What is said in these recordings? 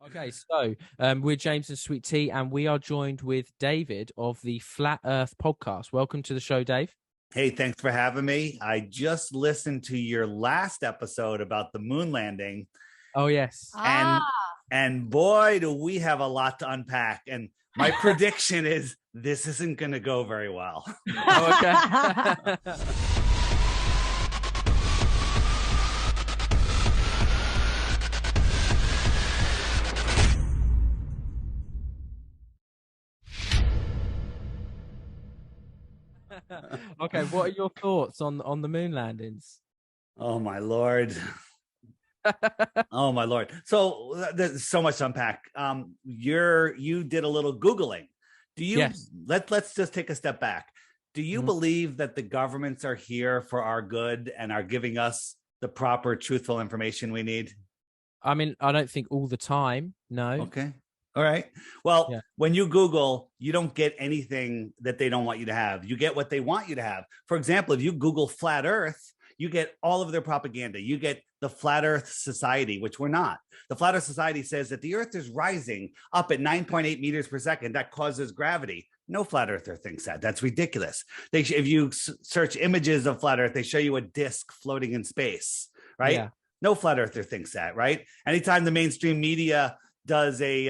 Okay, so we're James and Sweet Tea, and we are joined with David of the Flat Earth podcast. Welcome to the show, Dave. Hey, thanks for having me. I just listened to your last episode about the moon landing. Oh, yes. And boy, do we have a lot to unpack. And my prediction is this isn't going to go very well. Oh, okay. Okay, what are your thoughts on the moon landings? Oh my Lord. Oh my Lord. So there's so much to unpack. You did a little Googling. Do you Yes. let's just take a step back. Do you Mhm. believe that the governments are here for our good and are giving us the proper truthful information we need? I mean, I don't think all the time. No. Okay. All right. Well, Yeah. when you Google, you don't get anything that they don't want you to have. You get what they want you to have. For example, if you Google flat Earth, you get all of their propaganda. You get the Flat Earth Society, which we're not. The Flat Earth Society says that the Earth is rising up at 9.8 meters per second. That causes gravity. No flat earther thinks that. That's ridiculous. If you search images of flat Earth, they show you a disc floating in space, right? Yeah. No flat earther thinks that, right? Anytime the mainstream media does a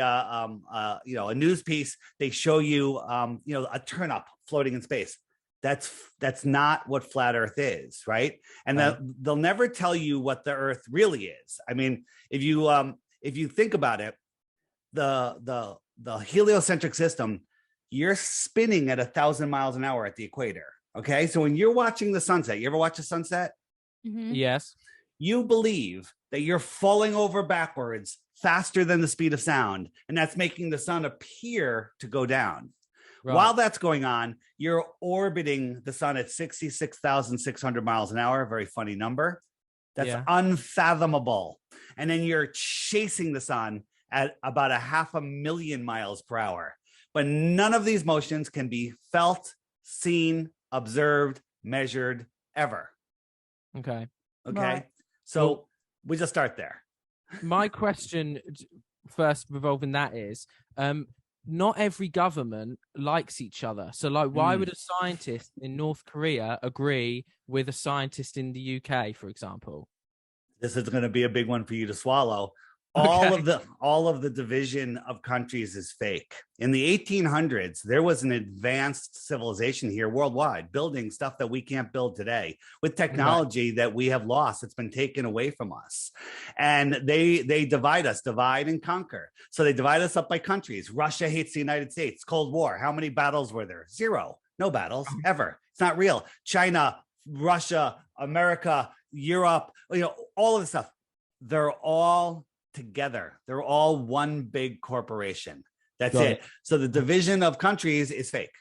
news piece, they show you a turnip floating in space. That's not what flat Earth is, right? And they'll never tell you what the Earth really is. I mean, if you think about it, the heliocentric system, you're spinning at 1,000 miles an hour at the equator. Okay, so when you're watching the sunset, you ever watch a sunset? Mm-hmm. Yes. You believe that you're falling over backwards faster than the speed of sound, and that's making the sun appear to go down. Right. While that's going on, you're orbiting the sun at 66,600 miles an hour. Very funny number. That's unfathomable. And then you're chasing the sun at about 500,000 miles per hour. But none of these motions can be felt, seen, observed, measured ever. Okay. Okay. Right. So we just start there. My question first revolving that is, not every government likes each other. So, like, why would a scientist in North Korea agree with a scientist in the UK, for example? This is going to be a big one for you to swallow. All of the division of countries is fake. In the 1800s, there was an advanced civilization here worldwide, building stuff that we can't build today with technology that we have lost. It's been taken away from us. And they divide us, divide and conquer. So they divide us up by countries. Russia hates the United States. Cold War. How many battles were there? 0. No battles ever. It's not real. China, Russia, America, Europe, all of the stuff. They're all together. They're all one big corporation. That's it. So the division of countries is fake.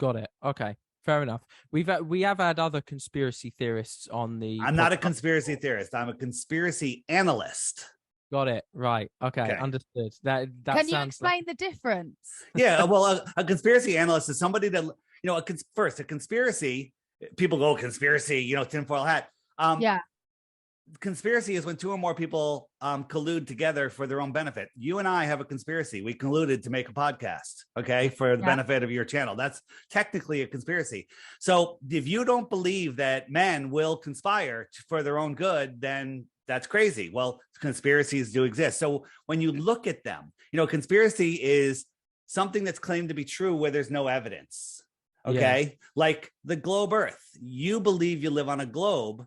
Got it. Okay, fair enough. We have had other conspiracy theorists on the. I'm not a conspiracy theorist. I'm a conspiracy analyst. Got it. Right. Okay. Understood. That Can you sounds explain the difference? Yeah. Well, a conspiracy analyst is somebody that a conspiracy. People go conspiracy. Tinfoil hat. Yeah. Conspiracy is when 2 or more people collude together for their own benefit. You and I have a conspiracy. We colluded to make a podcast, okay, for the benefit of your channel. That's technically a conspiracy. So if you don't believe that men will conspire for their own good, then that's crazy. Well, conspiracies do exist. So when you look at them, conspiracy is something that's claimed to be true where there's no evidence, okay? Like the globe Earth. You believe you live on a globe,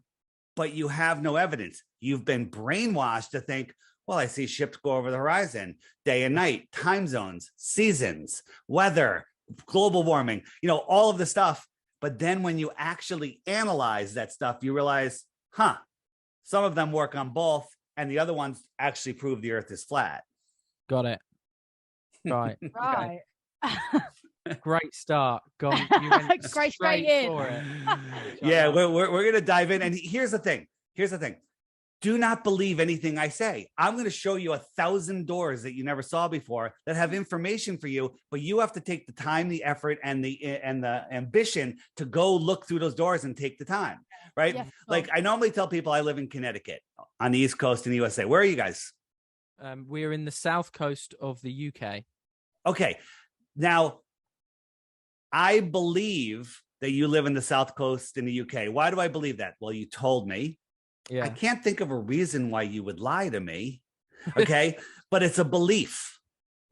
but you have no evidence. You've been brainwashed to think, well, I see ships go over the horizon, day and night, time zones, seasons, weather, global warming, all of the stuff. But then when you actually analyze that stuff, you realize, some of them work on both, and the other ones actually prove the Earth is flat. Got it. Right. Right. Great start. Gone. You went Straight in. for it. Yeah, we're going to dive in. And here's the thing. Do not believe anything I say. I'm going to show you 1,000 doors that you never saw before that have information for you, but you have to take the time, the effort, and the ambition to go look through those doors and take the time, right? Yeah. Like I normally tell people I live in Connecticut on the East Coast in the USA. Where are you guys? We're in the south coast of the UK. Okay. Now, I believe that you live in the South Coast in the UK. Why do I believe that? Well, you told me. Yeah. I can't think of a reason why you would lie to me. Okay. But it's a belief.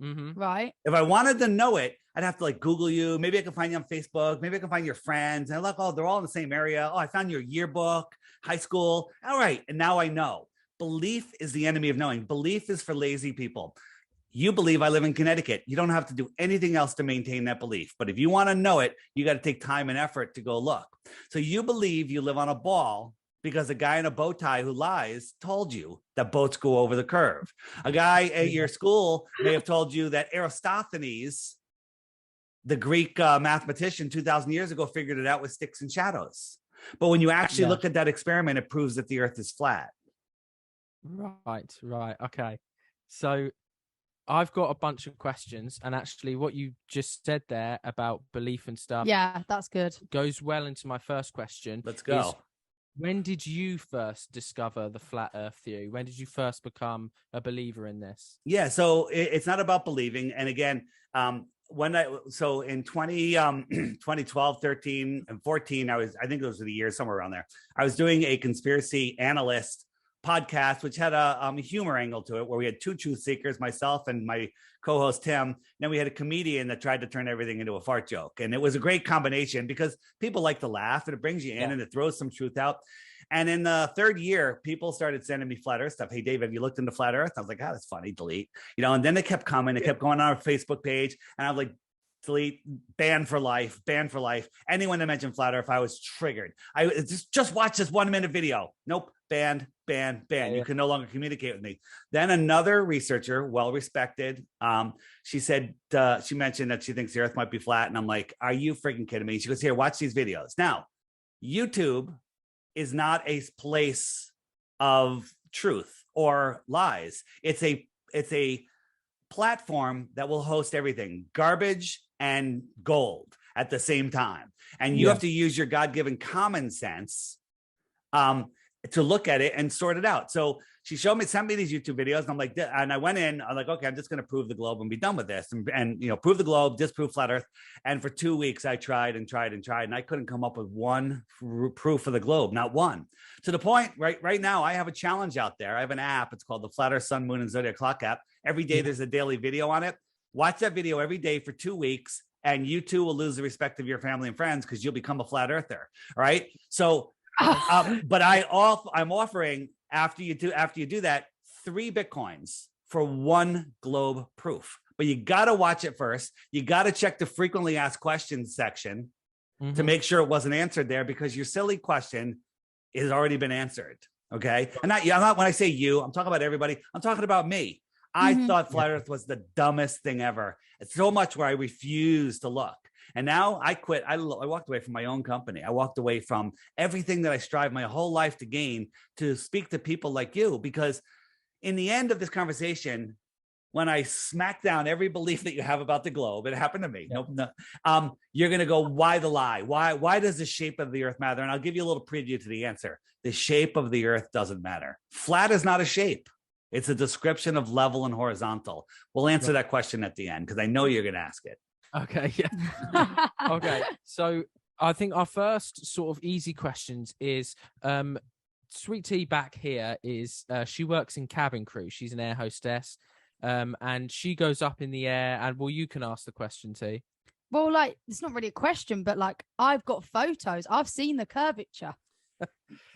Mm-hmm. Right. If I wanted to know it, I'd have to like Google you. Maybe I can find you on Facebook. Maybe I can find your friends. And look, oh, they're all in the same area. Oh, I found your yearbook, high school. All right. And now I know. Belief is the enemy of knowing. Belief is for lazy people. You believe I live in Connecticut. You don't have to do anything else to maintain that belief. But if you want to know it, you got to take time and effort to go look. So you believe you live on a ball because a guy in a bow tie who lies told you that boats go over the curve. A guy at your school may have told you that Aristophanes, the Greek mathematician 2,000 years ago, figured it out with sticks and shadows. But when you actually look at that experiment, it proves that the earth is flat. Right. Okay. So I've got a bunch of questions, and actually what you just said there about belief and stuff That's good. goes well into my first question. Let's go. When did you first discover the flat earth theory? When did you first become a believer in this? Yeah, so it's not about believing. And again, in 2012, 13, and 14, I think those were the years, somewhere around there. I was doing a conspiracy analyst podcast, which had a humor angle to it, where we had two truth seekers, myself and my co-host Tim. Then we had a comedian that tried to turn everything into a fart joke. And it was a great combination because people like to laugh and it brings you in and it throws some truth out. And in the third year, people started sending me flat earth stuff. Hey, Dave, have you looked into flat earth? I was like, that's funny, delete. And then they kept coming. They kept going on our Facebook page. And I was like, delete, ban for life. Anyone that mentioned flat earth, I was triggered. I just watch this 1 minute video. Nope, banned. You can no longer communicate with me. Then another researcher, well-respected, she said, she mentioned that she thinks the earth might be flat. And I'm like, are you freaking kidding me? She goes, here, watch these videos. Now, YouTube is not a place of truth or lies. It's a platform that will host everything, garbage and gold at the same time. And you have to use your God-given common sense to look at it and sort it out. So she sent me these YouTube videos, and I'm like, and I went in, I'm like, okay, I'm just going to prove the globe and be done with this, and prove the globe, disprove flat earth. And for 2 weeks, I tried, and I couldn't come up with one proof of the globe, not one. To the point, right now, I have a challenge out there. I have an app. It's called the Flat Earth Sun, Moon, and Zodiac Clock app. Every day, there's a daily video on it. Watch that video every day for 2 weeks, and you too will lose the respect of your family and friends because you'll become a flat earther. All right. So, but I'm offering after you do that 3 Bitcoins for 1 globe proof. But you got to watch it first. You got to check the frequently asked questions section to make sure it wasn't answered there, because your silly question has already been answered. Okay. And I'm not, when I say you, I'm talking about everybody. I'm talking about me. I thought flat earth was the dumbest thing ever. It's so much where I refused to look. And now I quit. I walked away from my own company. I walked away from everything that I strive my whole life to gain, to speak to people like you, because in the end of this conversation, when I smack down every belief that you have about the globe, it happened to me. Nope. You're going to go, why the lie? Why does the shape of the earth matter? And I'll give you a little preview to the answer. The shape of the earth doesn't matter. Flat is not a shape. It's a description of level and horizontal. We'll answer that question at the end, because I know you're going to ask it. Okay. Yeah. Okay. So I think our first sort of easy questions is, Sweet Tea back here is, she works in cabin crew. She's an air hostess. And she goes up in the air, and you can ask the question, T. Well, like, it's not really a question, but like, I've got photos. I've seen the curvature.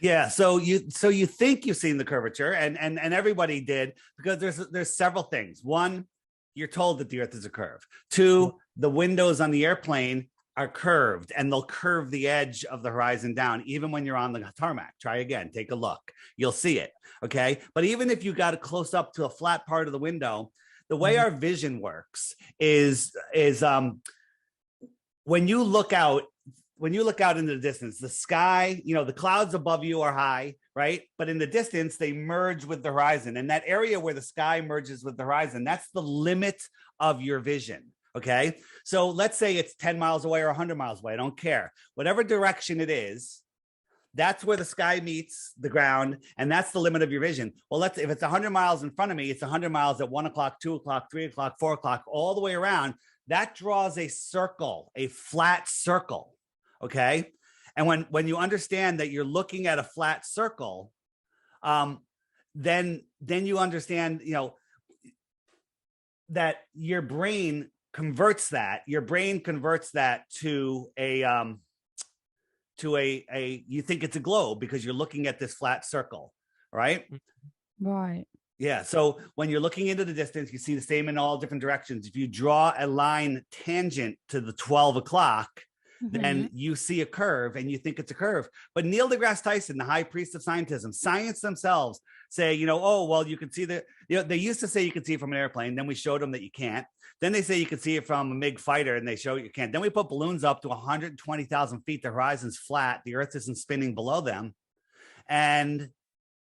Yeah, so you think you've seen the curvature, and everybody did, because there's several things. One, you're told that the earth is a curve. 2, the windows on the airplane are curved, and they'll curve the edge of the horizon down, even when you're on the tarmac. Try again, take a look. You'll see it, okay? But even if you got a close up to a flat part of the window, the way our vision works is when you look out into the distance, the sky, the clouds above you are high, right? But in the distance, they merge with the horizon. And that area where the sky merges with the horizon, that's the limit of your vision, okay? So let's say it's 10 miles away or 100 miles away. I don't care. Whatever direction it is, That's where the sky meets the ground, and that's the limit of your vision. Well, if it's 100 miles in front of me, it's 100 miles at 1 o'clock, 2 o'clock, 3 o'clock, 4 o'clock, all the way around. That draws a circle, a flat circle. Okay. And when you understand that you're looking at a flat circle, then you understand, that your brain converts that. Your brain converts that to you think it's a globe because you're looking at this flat circle, right? Right. Yeah. So when you're looking into the distance, you see the same in all different directions. If you draw a line tangent to the 12 o'clock, then you see a curve and you think it's a curve. But Neil deGrasse Tyson, the high priest of scientism, science themselves say, oh, well, you can see they used to say you can see it from an airplane. Then we showed them that you can't. Then they say you can see it from a MiG fighter and they show you can't. Then we put balloons up to 120,000 feet. The horizon's flat. The earth isn't spinning below them. And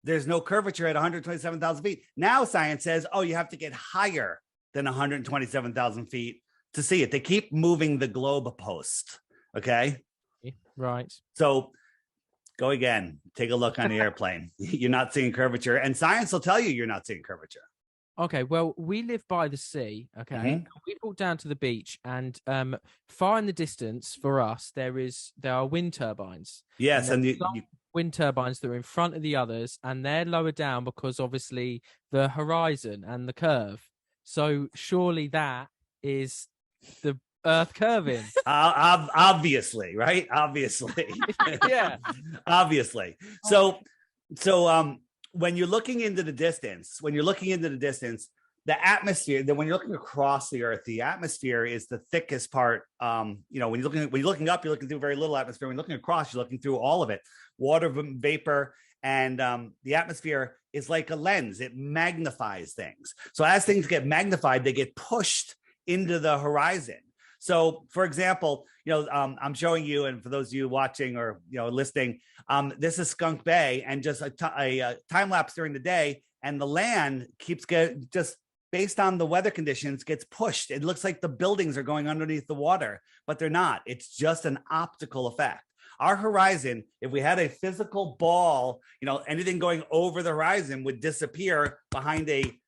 there's no curvature at 127,000 feet. Now science says, oh, you have to get higher than 127,000 feet to see it. They keep moving the globe post. Okay. Right. So go again. Take a look on the airplane. You're not seeing curvature, and science will tell you you're not seeing curvature. Okay. Well, we live by the sea. Okay. We walk down to the beach, and far in the distance for us, there are wind turbines. Yes, and wind turbines that are in front of the others, and they're lower down because obviously the horizon and the curve. So surely that is the Earth curving. Obviously, right? Obviously. Yeah. Obviously. So when you're looking into the distance, the atmosphere, then when you're looking across the Earth, the atmosphere is the thickest part. When you're looking up, you're looking through very little atmosphere. When you're looking across, you're looking through all of it. Water vapor, and the atmosphere is like a lens. It magnifies things. So as things get magnified, they get pushed into the horizon. So, for example, I'm showing you, and for those of you watching or listening, this is Skunk Bay, and just a time lapse during the day, and the land keeps just based on the weather conditions gets pushed. It looks like the buildings are going underneath the water, but they're not. It's just an optical effect. Our horizon, if we had a physical ball, anything going over the horizon would disappear behind a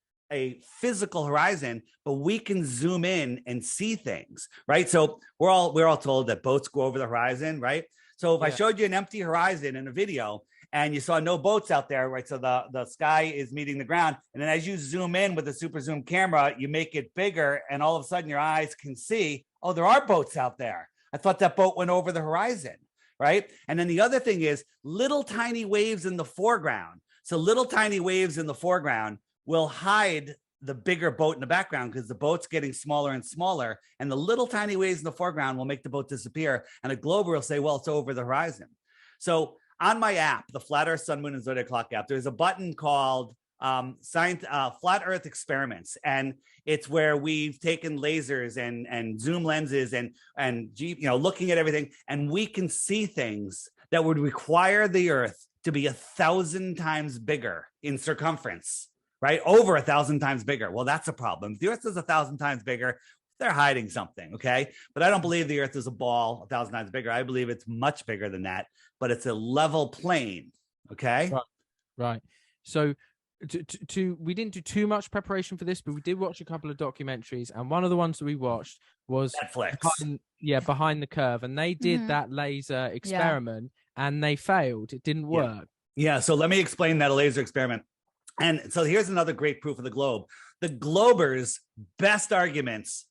physical horizon, but we can zoom in and see things, right? So we're all told that boats go over the horizon, right? So if I showed you an empty horizon in a video and you saw no boats out there, right? So the sky is meeting the ground. And then as you zoom in with a super zoom camera, you make it bigger, and all of a sudden your eyes can see, oh, there are boats out there. I thought that boat went over the horizon, right? And then the other thing is little tiny waves in the foreground. So little tiny waves in the foreground will hide the bigger boat in the background because the boat's getting smaller and smaller, and the little tiny waves in the foreground will make the boat disappear. And a glober will say, well, it's over the horizon. So on my app, the Flat Earth, Sun, Moon, and Zodiac Clock app, there's a button called Flat Earth Experiments. And it's where we've taken lasers and zoom lenses and looking at everything, and we can see things that would require the Earth to be 1,000 times bigger in circumference. Right? Over 1,000 times bigger. Well, that's a problem. If the Earth is 1,000 times bigger, they're hiding something. Okay. But I don't believe the Earth is a ball 1,000 times bigger. I believe it's much bigger than that, but it's a level plane. Okay. Right. So we didn't do too much preparation for this, but we did watch a couple of documentaries, and one of the ones that we watched was Netflix. Behind the Curve, and they did that laser experiment and they failed. It didn't work. Yeah. So let me explain that laser experiment. And so here's another great proof of the globe. The globers' best arguments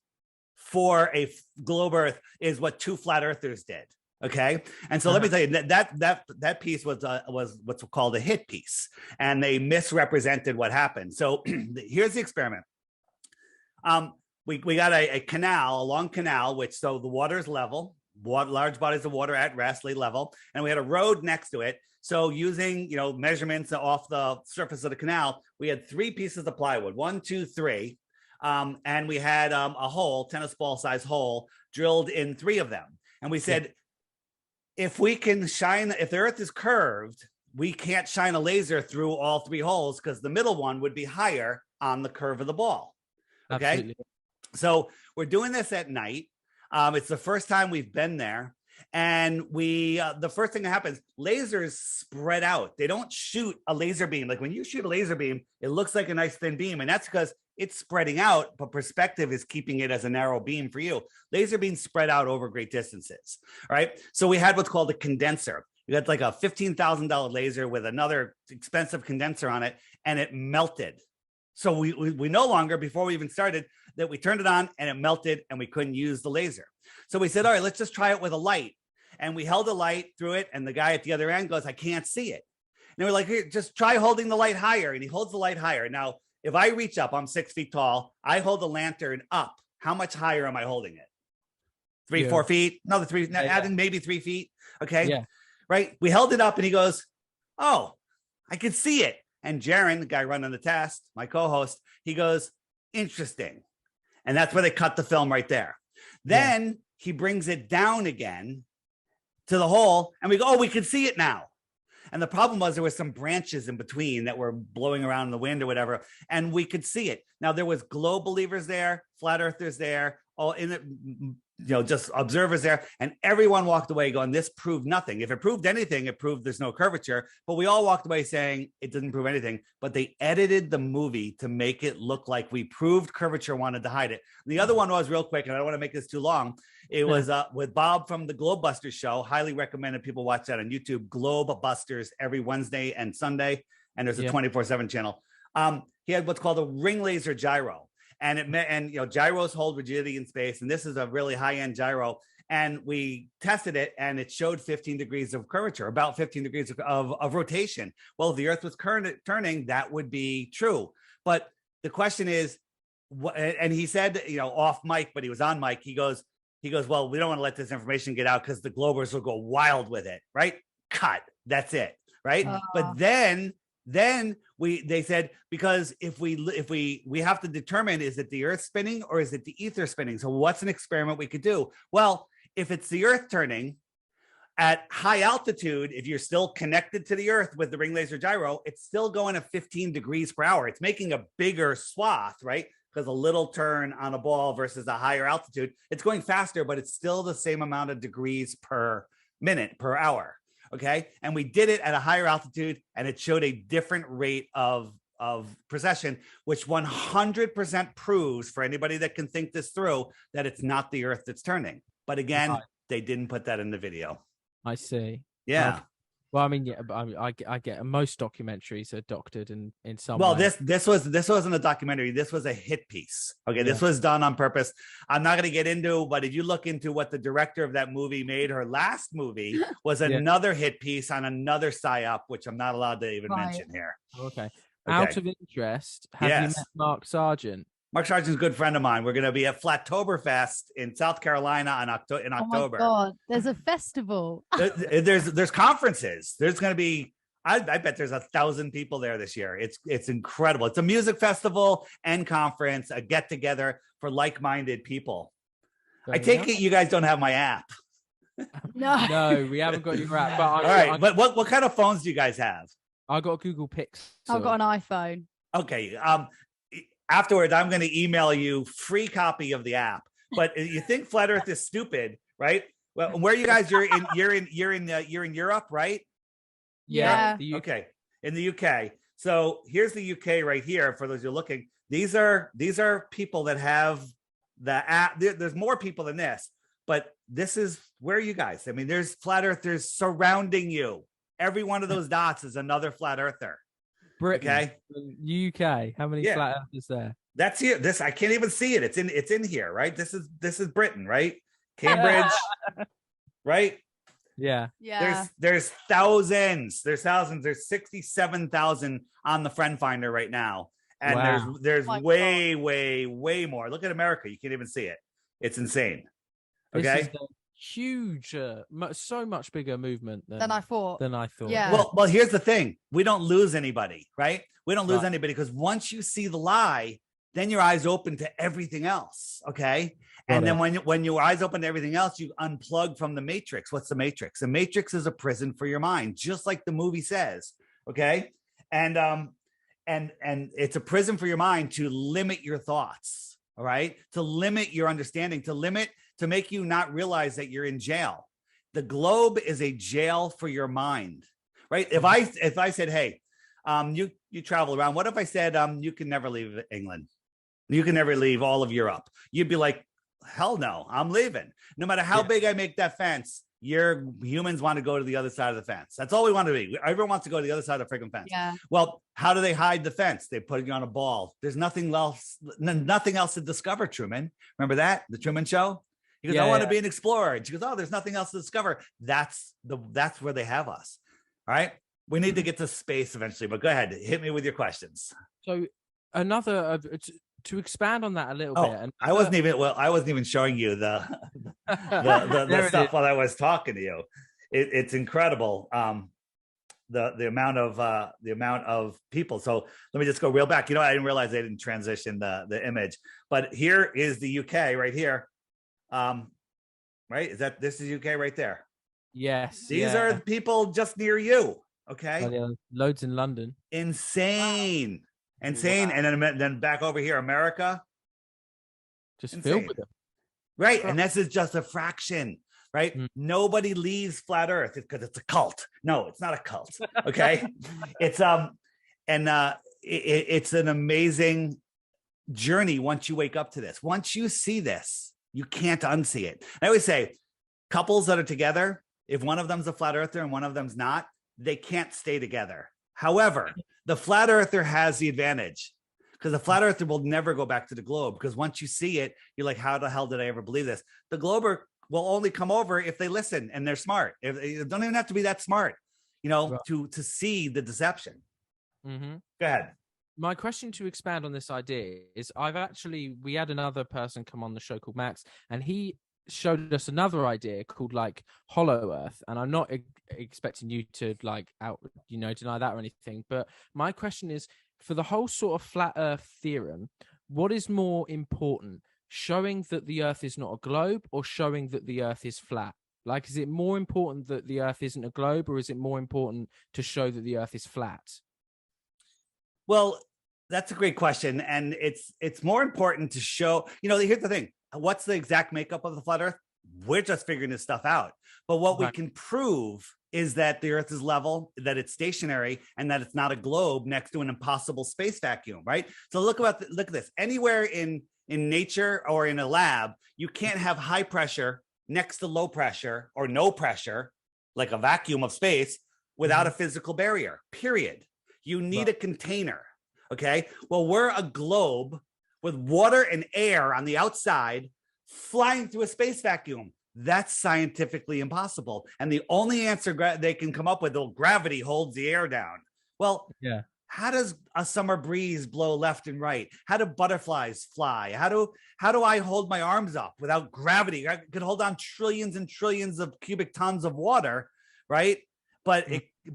for a globe Earth is what two flat earthers did. Okay. And so let me tell you that piece was what's called a hit piece, and they misrepresented what happened. So here's the experiment. We got a long canal, so the water is level, large bodies of water at rest, lay level. And we had a road next to it. So using, measurements off the surface of the canal, we had 3 pieces of plywood, 1, 2, 3. And we had a hole, tennis ball size hole, drilled in 3 of them. And we said, if the Earth is curved, we can't shine a laser through all 3 holes because the middle one would be higher on the curve of the ball. Okay. Absolutely. So we're doing this at night. It's the first time we've been there. And we, the first thing that happens, lasers spread out. They don't shoot a laser beam. Like when you shoot a laser beam, it looks like a nice thin beam. And that's because it's spreading out, but perspective is keeping it as a narrow beam for you. Laser beams spread out over great distances, right? So we had what's called a condenser. You got like a $15,000 laser with another expensive condenser on it, and it melted. So we no longer, before we even started, that we turned it on and it melted and we couldn't use the laser. So we said, all right, let's just try it with a light. And we held the light through it, and the guy at the other end goes, I can't see it. And we're like, here, just try holding the light higher. And he holds the light higher. Now, if I reach up, I'm 6 feet tall. I hold the lantern up. How much higher am I holding it? 3, 4 feet, another 3, adding maybe 3 feet. Okay. Yeah. Right. We held it up and he goes, oh, I can see it. And Jaron, the guy running the test, my co-host, he goes, interesting. And that's where they cut the film right there. Then he brings it down again to the hole and we go, oh, we can see it now. And the problem was there was some branches in between that were blowing around in the wind or whatever, and we could see it. Now there was globe believers there, flat earthers there, all in it, just observers there, and everyone walked away going, this proved nothing. If it proved anything, it proved there's no curvature, but we all walked away saying it didn't prove anything, but they edited the movie to make it look like we proved curvature, wanted to hide it. And the other one was real quick, and I don't want to make this too long. It was with Bob from the Globebusters show. Highly recommended people watch that on YouTube. Globebusters every Wednesday and Sunday, and there's a 24/7 channel. He had what's called a ring laser gyro. And gyros hold rigidity in space. And this is a really high-end gyro. And we tested it and it showed 15 degrees of curvature, about 15 degrees of rotation. Well, if the Earth was turning, that would be true. But the question is, and he said, off mic, but he was on mic. He goes, well, we don't want to let this information get out because the Globers will go wild with it, right? Cut. That's it, right? But then they said, because if we have to determine, is it the Earth spinning or is it the ether spinning? So what's an experiment we could do? Well, if it's the Earth turning at high altitude, if you're still connected to the Earth with the ring laser gyro, it's still going at 15 degrees per hour. It's making a bigger swath, right? Because a little turn on a ball versus a higher altitude, it's going faster, but it's still the same amount of degrees per minute, per hour. Okay. And we did it at a higher altitude and it showed a different rate of precession, which 100% proves, for anybody that can think this through, that it's not the Earth that's turning. But again, they didn't put that in the video. I see. Yeah. Well, I mean, I get most documentaries are doctored in some way. Well, this wasn't a documentary. This was a hit piece. Okay, this was done on purpose. I'm not going to get into, but if you look into what the director of that movie made, her last movie was another hit piece on another psyop, which I'm not allowed to even mention here. Okay. Out of interest, have you met Mark Sargent? Mark Sargent's a good friend of mine. We're going to be at Flattoberfest in South Carolina in October. Oh my God, there's a festival. There's conferences. There's going to be, I bet there's 1,000 people there this year. It's incredible. It's a music festival and conference, a get together for like-minded people. I take it you guys don't have my app. No, we haven't got your app. But all right, but what kind of phones do you guys have? I got a Google Pixel. I've got an iPhone. Okay. Afterwards, I'm going to email you free copy of the app. But you think Flat Earth is stupid, right? Well, where are you guys? You're in Europe, right? Yeah. Okay. In the UK. So here's the UK right here. For those who are looking, these are people that have the app. There's more people than this, but this is where are you guys? I mean, there's Flat Earthers surrounding you. Every one of those dots is another Flat Earther. Britain, okay. UK. How many flat earthers there? That's here. This I can't even see it. It's in here, right? This is Britain, right? Cambridge, right? Yeah. There's thousands. There's 67,000 on the Friend Finder right now, and there's way more. Look at America. You can't even see it. It's insane. Okay. This is huge, so much bigger movement than I thought. Yeah. Well, here's the thing: we don't lose anybody, right? We don't lose anybody because once you see the lie, then your eyes open to everything else. Okay, and then when your eyes open to everything else, you unplug from the matrix. What's the matrix? The matrix is a prison for your mind, just like the movie says. Okay, and it's a prison for your mind to limit your thoughts. All right, to limit your understanding, to make you not realize that you're in jail. The globe is a jail for your mind, right? If I said, hey, you travel around. What if I said, you can never leave England? You can never leave all of Europe. You'd be like, hell no, I'm leaving. No matter how big I make that fence, humans want to go to the other side of the fence. That's all we want to be. Everyone wants to go to the other side of the freaking fence. Yeah. Well, how do they hide the fence? They put you on a ball. There's nothing else to discover, Truman. Remember that? The Truman Show? He goes, I want to be an explorer. And she goes, oh, there's nothing else to discover. That's where they have us. All right. We need to get to space eventually, but go ahead. Hit me with your questions. So another to expand on that a little bit. And I wasn't even showing you the stuff while I was talking to you. It's incredible. The amount of people. So let me just go real back. I didn't realize they didn't transition the image, but here is the UK right here. Right? This is UK right there? Yes. These are the people just near you. Okay. Loads in London. Insane. Insane. Wow. And then back over here, America. Just filled with them. Right. And this is just a fraction. Right. Nobody leaves flat earth because it's a cult. No, it's not a cult. Okay. It's it's an amazing journey once you wake up to this. Once you see this, you can't unsee it. I always say couples that are together, if one of them's a flat earther and one of them's not, they can't stay together. However, the flat earther has the advantage because the flat earther will never go back to the globe, because once you see it, you're like, how the hell did I ever believe this? The glober will only come over if they listen and they're smart. They don't even have to be that smart, to see the deception. Mm-hmm. Go ahead. My question to expand on this idea is we had another person come on the show called Max, and he showed us another idea called like hollow earth. And I'm not expecting you to deny that or anything. But my question is, for the whole sort of flat earth theorem, what is more important, showing that the earth is not a globe or showing that the earth is flat? Like, is it more important that the earth isn't a globe, or is it more important to show that the earth is flat? Well, that's a great question. And it's more important to show, here's the thing. What's the exact makeup of the flat earth? We're just figuring this stuff out. But what we can prove is that the earth is level, that it's stationary, and that it's not a globe next to an impossible space vacuum, right? So look at this. Anywhere in nature or in a lab, you can't have high pressure next to low pressure or no pressure, like a vacuum of space, without a physical barrier, period. You need a container. Okay. Well, we're a globe with water and air on the outside flying through a space vacuum. That's scientifically impossible. And the only answer they can come up with, gravity holds the air down. Well, how does a summer breeze blow left and right? How do butterflies fly? How do I hold my arms up without gravity? I could hold on trillions and trillions of cubic tons of water, right? But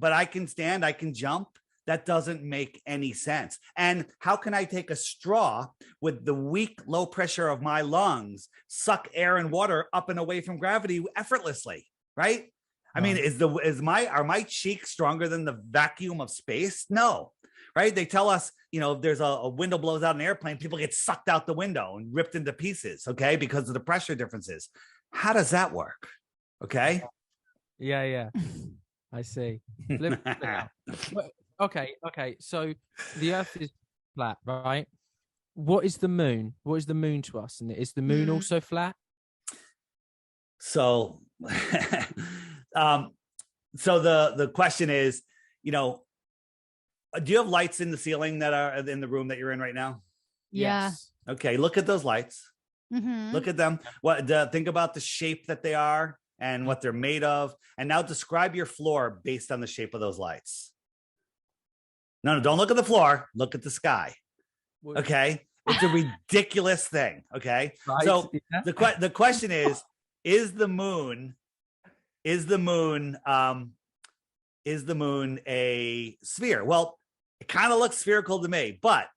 I can stand, I can jump. That doesn't make any sense. And how can I take a straw with the weak, low pressure of my lungs, suck air and water up and away from gravity effortlessly, right? I mean, are my cheeks stronger than the vacuum of space? No, right? They tell us, if there's a window blows out an airplane, people get sucked out the window and ripped into pieces, okay? Because of the pressure differences. How does that work? Okay. Yeah. I see. Okay. So the earth is flat, right? What is the moon? What is the moon to us? And is the moon also flat? So, so the question is, do you have lights in the ceiling that are in the room that you're in right now? Yeah. Yes. Okay. Look at those lights. Mm-hmm. Look at them. Think about the shape that they are and what they're made of. And now describe your floor based on the shape of those lights. No, don't look at the floor. Look at the sky. Okay. It's a ridiculous thing. Okay. Right. So the question is the moon a sphere? Well, it kind of looks spherical to me, but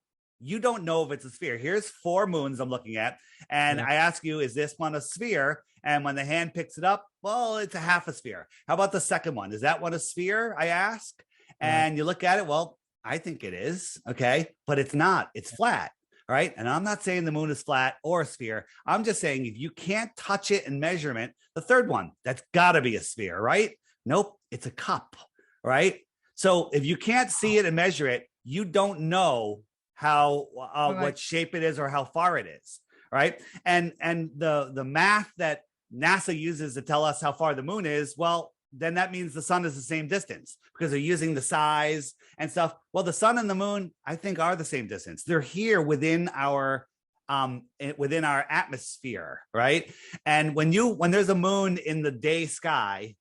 you don't know if it's a sphere. Here's 4 moons I'm looking at. And I ask you, is this one a sphere? And when the hand picks it up, well, it's a half a sphere. How about the second one? Is that one a sphere? I ask. And you look at it. Well, I think it is. Okay. But it's not. It's flat. right? And I'm not saying the moon is flat or a sphere. I'm just saying if you can't touch it and measurement, the third one, that's got to be a sphere, right? Nope, it's a cup, right? So if you can't see it and measure it, you don't know how what shape it is or how far it is, right? And the math that NASA uses to tell us how far the moon is, well, then that means the sun is the same distance because they're using the size and stuff. Well, the sun and the moon, I think, are the same distance. They're here within our atmosphere, right? And when there's a moon in the day sky,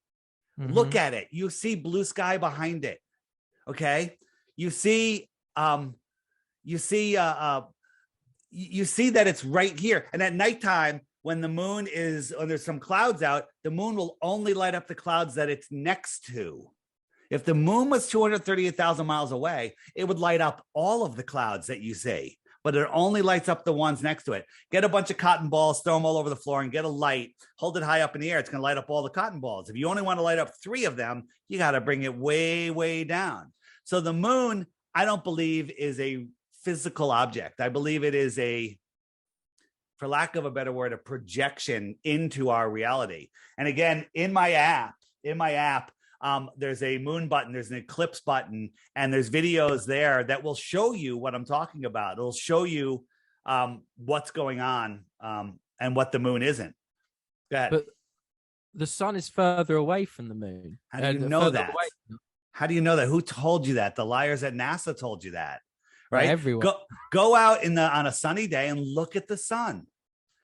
look at it. You see blue sky behind it. Okay, you see that it's right here. And at nighttime, when the moon there's some clouds out, the moon will only light up the clouds that it's next to. If the moon was 238,000 miles away, it would light up all of the clouds that you see, but it only lights up the ones next to it. Get a bunch of cotton balls, throw them all over the floor, and get a light, hold it high up in the air. It's going to light up all the cotton balls. If you only want to light up 3 of them, you got to bring it way, way down. So the moon, I don't believe, is a physical object. I believe it is for lack of a better word, a projection into our reality. And again, in my app, there's a moon button, there's an eclipse button, and there's videos there that will show you what I'm talking about. It'll show you what's going on and what the moon isn't. Go ahead. But the sun is further away from the moon. How do you know that? How do you know that? Who told you that? The liars at NASA told you that, right? Everyone. Go out on a sunny day and look at the sun.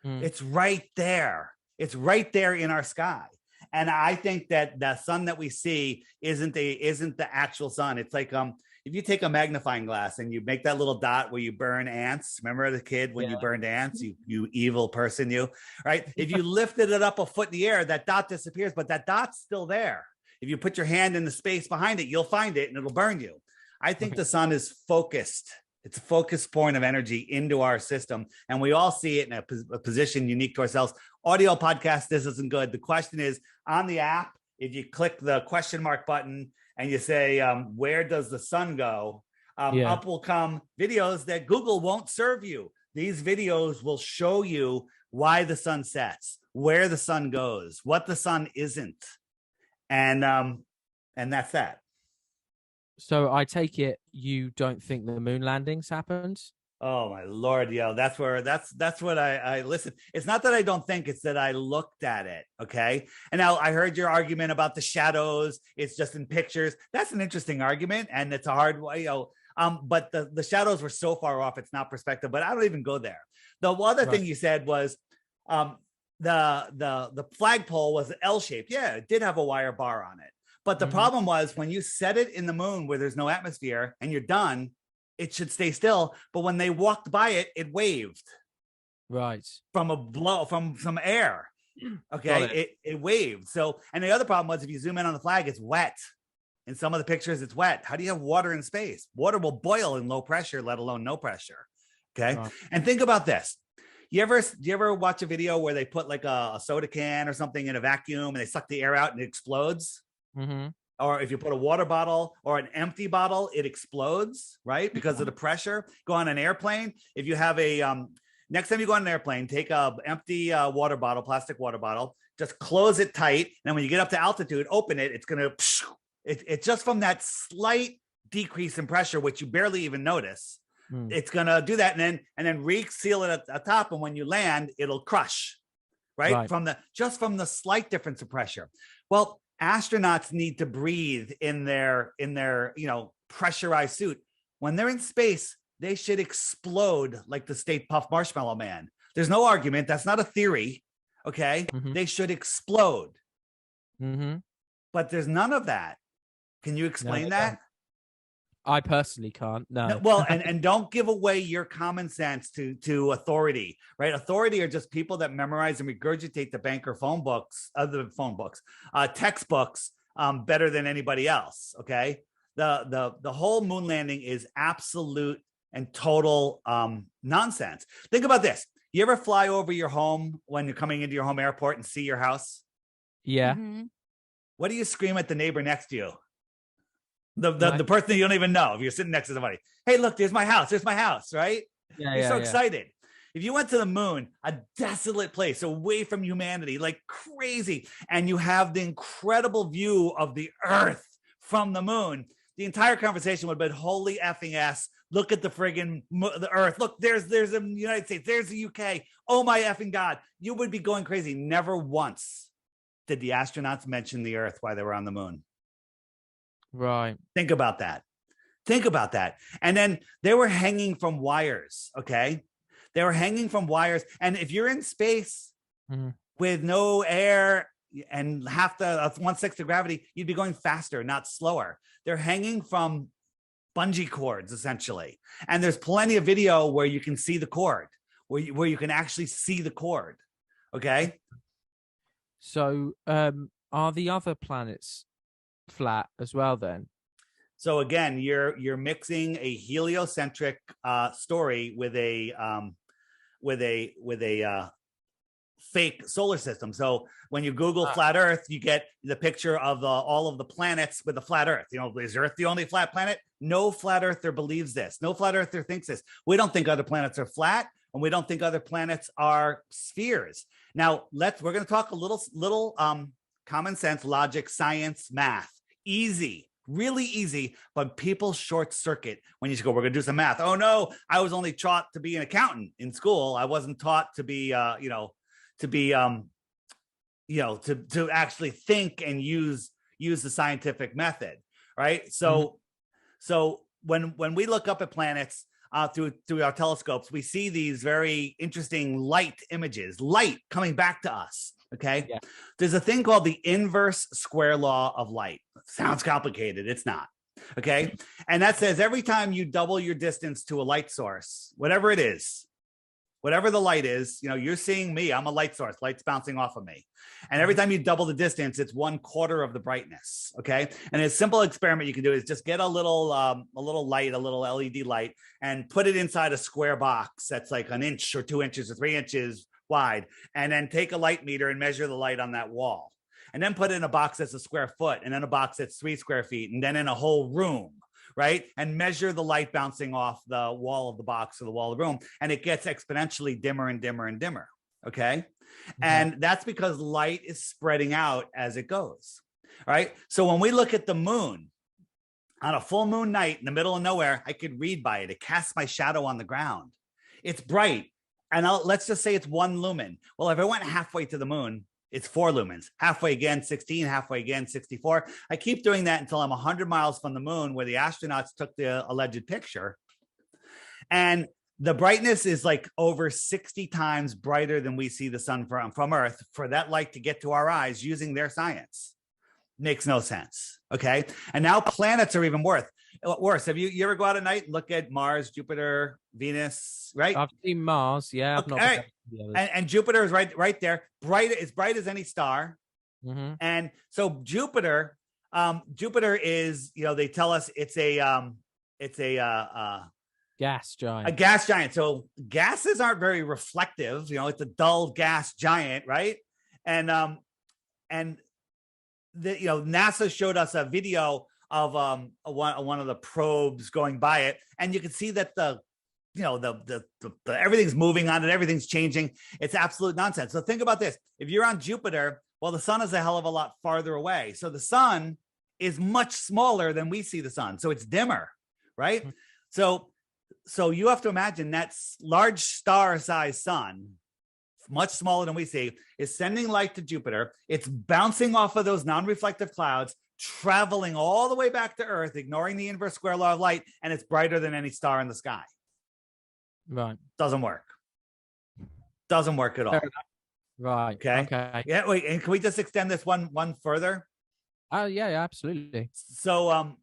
It's right there. It's right there in our sky. And I think that the sun that we see isn't the actual sun. It's like if you take a magnifying glass and you make that little dot where you burn ants. Remember the kid when you burned ants, you evil person, you, right? If you lifted it up a foot in the air, that dot disappears, but that dot's still there. If you put your hand in the space behind it, you'll find it and it'll burn you. I think the sun is focused. It's a focus point of energy into our system. And we all see it in a position unique to ourselves. Audio podcast, this isn't good. The question is on the app, if you click the question mark button and you say, where does the sun go? Up will come videos that Google won't serve you. These videos will show you why the sun sets, where the sun goes, what the sun isn't. And that's that. So I take it you don't think the moon landings happened? Oh my Lord, yo, that's what I listen. It's not that I don't think, it's that I looked at it. Okay. And now I heard your argument about the shadows. It's just in pictures. That's an interesting argument. And it's a hard way, but the shadows were so far off. It's not perspective, but I don't even go there. The other thing you said was, the flagpole was L-shaped. Yeah, it did have a wire bar on it. But the problem was when you set it in the moon where there's no atmosphere and you're done, it should stay still. But when they walked by it, it waved. Right. From some air. Okay. It waved. So, and the other problem was if you zoom in on the flag, it's wet. In some of the pictures, it's wet. How do you have water in space? Water will boil in low pressure, let alone no pressure. Okay. Right. And think about this. Do you ever watch a video where they put like a soda can or something in a vacuum and they suck the air out and it explodes? Or if you put a water bottle or an empty bottle, it explodes, right? Because of the pressure. Go on an airplane. If you have next time you go on an airplane, take a empty water bottle, plastic water bottle, just close it tight. And when you get up to altitude, open it. It's going to, it's just from that slight decrease in pressure, which you barely even notice. It's going to do that and then re-seal it at the top. And when you land, it'll crush, right? From the slight difference of pressure. Well, astronauts need to breathe in their pressurized suit. When they're in space, they should explode like the Stay Puft Marshmallow Man. There's no argument. That's not a theory. Okay. They should explode. But there's none of that. Can you explain that? I personally can't. No. Well, and don't give away your common sense to authority, right? Authority are just people that memorize and regurgitate the banker textbooks better than anybody else. Okay. The whole moon landing is absolute and total nonsense. Think about this. You ever fly over your home when you're coming into your home airport and see your house? Yeah. What do you scream at the neighbor next to you? The person that you don't even know, if you're sitting next to somebody, hey, look, there's my house, right? Yeah, You're yeah, so yeah. excited. If you went to the moon, a desolate place away from humanity, like crazy, and you have the incredible view of the Earth from the moon, the entire conversation would have been holy effing ass. Look at the friggin' the Earth. Look, there's the United States. There's the UK. Oh my effing God. You would be going crazy. Never once did the astronauts mention the Earth while they were on the moon. Right. Think about that. Think about that. And then they were hanging from wires. Okay. They were hanging from wires. And if you're in space with no air and half the 1/6 of gravity, you'd be going faster, not slower. They're hanging from bungee cords, essentially. And there's plenty of video where you can see the cord, where you can actually see the cord. Okay. So are the other planets flat as well then? So again, you're mixing a heliocentric story with a fake solar system. So when you Google flat Earth, you get the picture of all of the planets with the flat Earth. You know, is Earth the only flat planet? No flat earther believes this. No flat earther thinks this. We don't think other planets are flat, and we don't think other planets are spheres. Now we're going to talk a little common sense, logic, science, math. Easy. Really easy, but people short circuit when you go, we're going to do some math. Oh no, I was only taught to be an accountant in school. I wasn't taught to be, to actually think and use the scientific method. Right. So when we look up at planets through our telescopes, we see these very interesting light images, light coming back to us. Okay. Yeah. There's a thing called the inverse square law of light. Sounds complicated. It's not. Okay. And that says every time you double your distance to a light source, whatever it is, whatever the light is, you're seeing me. I'm a light source. Light's bouncing off of me. And every time you double the distance, it's 1/4 of the brightness. Okay. And a simple experiment you can do is just get a little light, a little LED light, and put it inside a square box that's like 1 inch or 2 inches or 3 inches wide, and then take a light meter and measure the light on that wall, and then put it in a box that's a square foot, and then a box that's 3 square feet, and then in a whole room, right? And measure the light bouncing off the wall of the box or the wall of the room, and it gets exponentially dimmer and dimmer and dimmer. Okay. And that's because light is spreading out as it goes. All right. So when we look at the moon on a full moon night in the middle of nowhere, I could read by it. It casts my shadow on the ground. It's bright. And let's just say it's 1 lumen. Well, if I went halfway to the moon, it's 4 lumens. Halfway again, 16. Halfway again, 64. I keep doing that until I'm 100 miles from the moon, where the astronauts took the alleged picture. And the brightness is like over 60 times brighter than we see the sun from Earth, for that light to get to our eyes using their science. Makes no sense. Okay. And now planets are even worse. Have you ever go out at night and look at Mars, Jupiter, Venus, right? I've seen Mars. Yeah. Okay. Right. And Jupiter is right there. As bright as any star. Mm-hmm. And so Jupiter is, they tell us it's a gas giant. A gas giant. So gases aren't very reflective. It's a dull gas giant, right? And NASA showed us a video of one of the probes going by it, and you can see that the everything's moving on it, everything's changing. It's absolute nonsense. So think about this: if you're on Jupiter, well, the sun is a hell of a lot farther away, so the sun is much smaller than we see the sun, so it's dimmer, right? Mm-hmm. So you have to imagine that large star-sized sun, much smaller than we see, is sending light to Jupiter. It's bouncing off of those non-reflective clouds, traveling all the way back to Earth, ignoring the inverse square law of light, and it's brighter than any star in the sky. Right. Doesn't work. Doesn't work at all. Right. Okay. Yeah. Wait. And can we just extend this one further? Oh yeah, absolutely. So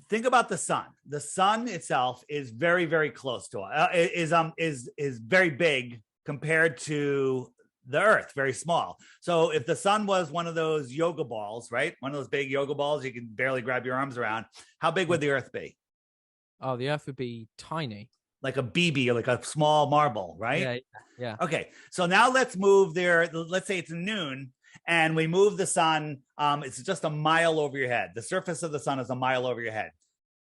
think about the sun. The sun itself is very, very close to us. Is very big compared to the Earth, very small. So if the sun was one of those yoga balls, right? One of those big yoga balls you can barely grab your arms around, how big would the Earth be? Oh, the Earth would be tiny. Like a BB, or like a small marble, right? Yeah. Okay. So now let's move there. Let's say it's noon, and we move the sun. It's just a mile over your head. The surface of the sun is a mile over your head.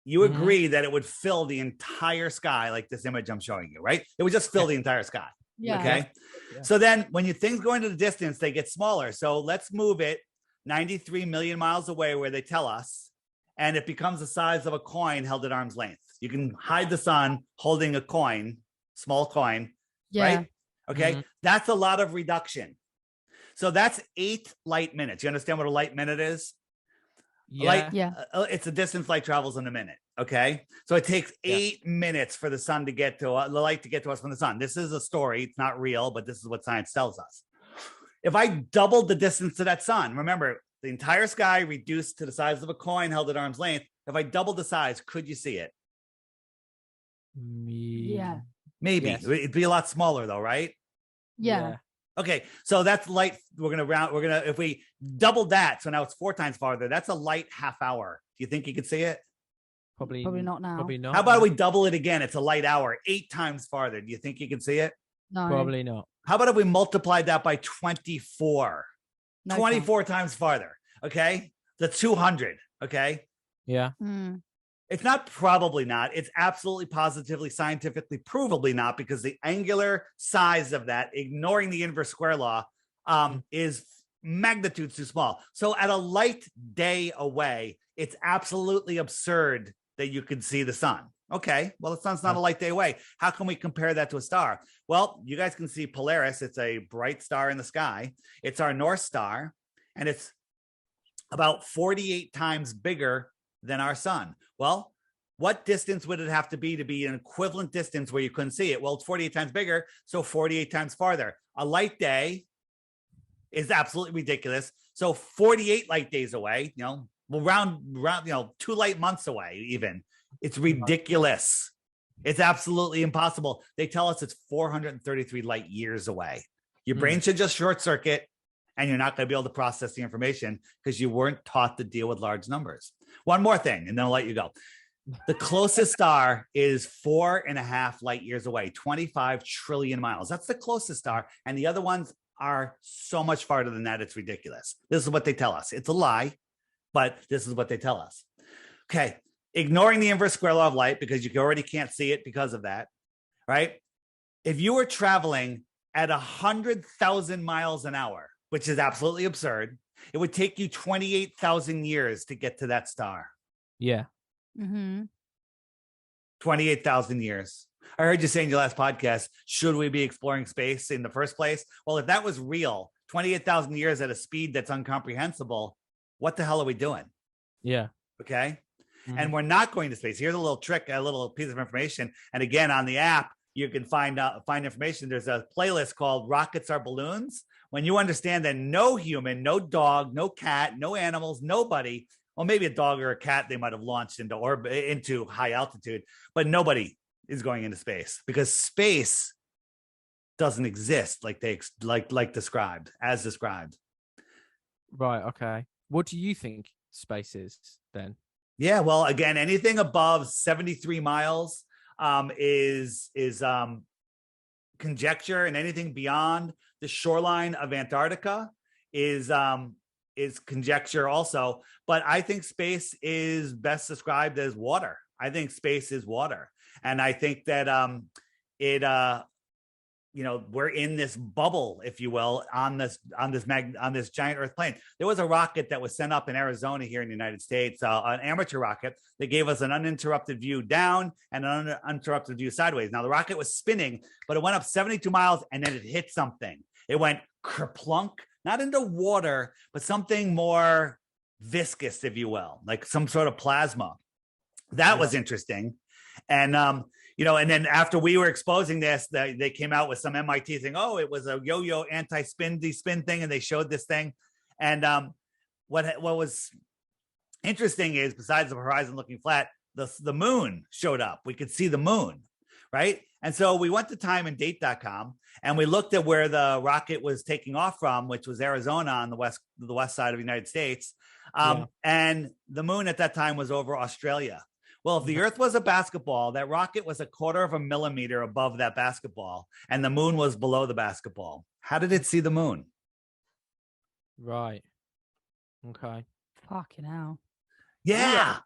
you agree that it would fill the entire sky like this image I'm showing you, right? It would just fill the entire sky. Yeah. Okay. Yeah. So then when things go into the distance, they get smaller. So let's move it 93 million miles away where they tell us, and it becomes the size of a coin held at arm's length. You can hide the sun holding a coin, small coin, right? Okay. That's a lot of reduction. So that's 8 light minutes. You understand what a light minute is? It's the distance light travels in a minute. Okay. So it takes 8 minutes for the sun to get to the light to get to us from the sun. This is a story. It's not real, but this is what science tells us. If I doubled the distance to that sun, remember the entire sky reduced to the size of a coin held at arm's length. If I doubled the size, could you see it? Yeah. Maybe. Yes. It'd be a lot smaller though, right? Yeah. Okay, so that's light. If we double that, so now it's 4 times farther. That's a light half hour. Do you think you could see it? Probably not now. Probably not. How about we double it again? It's a light hour, 8 times farther. Do you think you can see it? No. Probably not. How about if we multiplied that by 24? No 24 times farther. Okay, the 200. Okay, Yeah. it's not probably not. It's absolutely, positively, scientifically, provably not, because the angular size of that, ignoring the inverse square law, is magnitudes too small. So at a light day away, it's absolutely absurd that you could see the sun. Okay, well, the sun's not a light day away. How can we compare that to a star? Well, you guys can see Polaris. It's a bright star in the sky. It's our North Star, and it's about 48 times bigger than our sun. Well, what distance would it have to be an equivalent distance where you couldn't see it? Well, it's 48 times bigger, so 48 times farther. A light day is absolutely ridiculous. So 48 light days away, well, round, 2 light months away even. It's ridiculous. It's absolutely impossible. They tell us it's 433 light years away. Your brain should just short circuit, and you're not going to be able to process the information because you weren't taught to deal with large numbers. One more thing, and then I'll let you go. The closest star is 4.5 light years away, 25 trillion miles. That's the closest star. And the other ones are so much farther than that. It's ridiculous. This is what they tell us. It's a lie, but this is what they tell us. Okay. Ignoring the inverse square law of light, because you already can't see it because of that, right? If you were traveling at 100,000 miles an hour, which is absolutely absurd, it would take you 28,000 years to get to that star. Yeah. 28,000 years. I heard you say in your last podcast, should we be exploring space in the first place? Well, if that was real, 28,000 years at a speed that's incomprehensible, what the hell are we doing? Yeah. Okay. And we're not going to space. Here's a little trick, a little piece of information. And again, on the app, you can find information. There's a playlist called Rockets Are Balloons. When you understand that no human, no dog, no cat, no animals, nobody, well, maybe a dog or a cat they might have launched into orbit, into high altitude, but nobody is going into space, because space doesn't exist like described. Right. Okay. What do you think space is then? Yeah. Well, again, anything above 73 miles is conjecture, and anything beyond the shoreline of Antarctica is conjecture also. But I think space is best described as water. I think space is water. And I think that we're in this bubble, if you will, on this giant Earth plane. There was a rocket that was sent up in Arizona here in the United States, an amateur rocket that gave us an uninterrupted view down and an uninterrupted view sideways. Now the rocket was spinning, but it went up 72 miles and then it hit something. It went kerplunk, not into water, but something more viscous, if you will, like some sort of plasma. That was interesting. And and then after we were exposing this, they came out with some MIT thing. Oh, it was a yo-yo anti-spin thing, and they showed this thing. And what was interesting is, besides the horizon looking flat, the moon showed up. We could see the moon, right? And so we went to timeanddate.com and we looked at where the rocket was taking off from, which was Arizona on the west side of the United States. And the moon at that time was over Australia. Well, if the Earth was a basketball, that rocket was 1/4 millimeter above that basketball, and the moon was below the basketball. How did it see the moon? Right. Okay. Fucking hell. Yeah.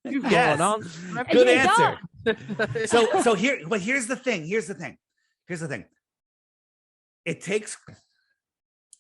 You've got Yes. an answer for everything. Good Yeah, answer. So here's the thing. Here's the thing. It takes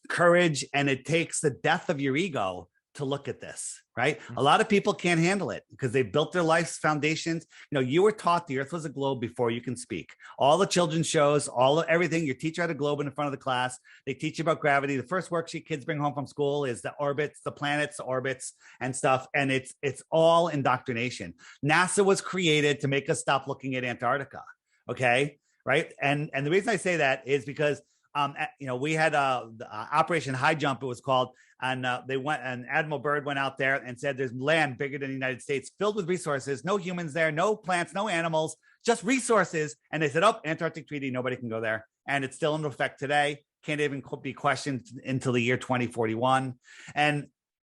courage and it takes the death of your ego to look at this, right? A lot of people can't handle it because they built their life's foundations. You know, you were taught the earth was a globe before you can speak. All the children's shows, everything, your teacher had a globe in the front of the class. They teach you about gravity. The first worksheet kids bring home from school is the orbits, the planets, orbits and stuff. And it's all indoctrination. NASA was created to make us stop looking at Antarctica. Okay. Right. And the reason I say that is because we had Operation High Jump, it was called, and Admiral Byrd went out there and said there's land bigger than the United States filled with resources, no humans there, no plants, no animals, just resources. And they said, Antarctic Treaty, nobody can go there. And it's still in effect today. Can't even be questioned until the year 2041. And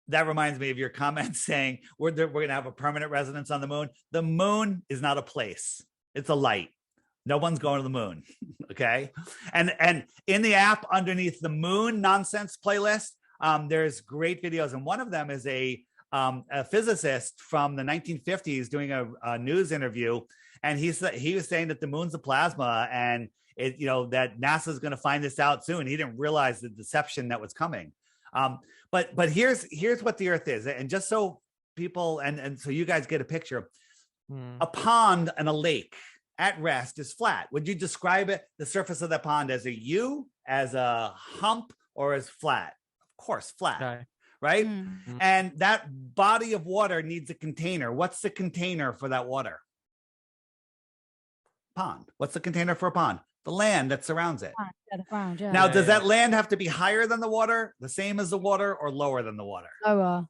that reminds me of your comment saying we're going to have a permanent residence on the moon. The moon is not a place. It's a light. No one's going to the moon. Okay. And in the app underneath the moon nonsense playlist, there's great videos. And one of them is a physicist from the 1950s doing a news interview. And he was saying that the moon's a plasma and that NASA is going to find this out soon. He didn't realize the deception that was coming. But here's what the earth is. And just so people, and so you guys get a picture, a pond and a lake at rest is flat. Would you describe it, the surface of that pond, as a U, as a hump, or as flat? Of course, flat, okay. Right? Mm-hmm. And that body of water needs a container. What's the container for that water? Pond. What's the container for a pond? The land that surrounds it. Yeah. Now, does that land have to be higher than the water, the same as the water, or lower than the water? Lower.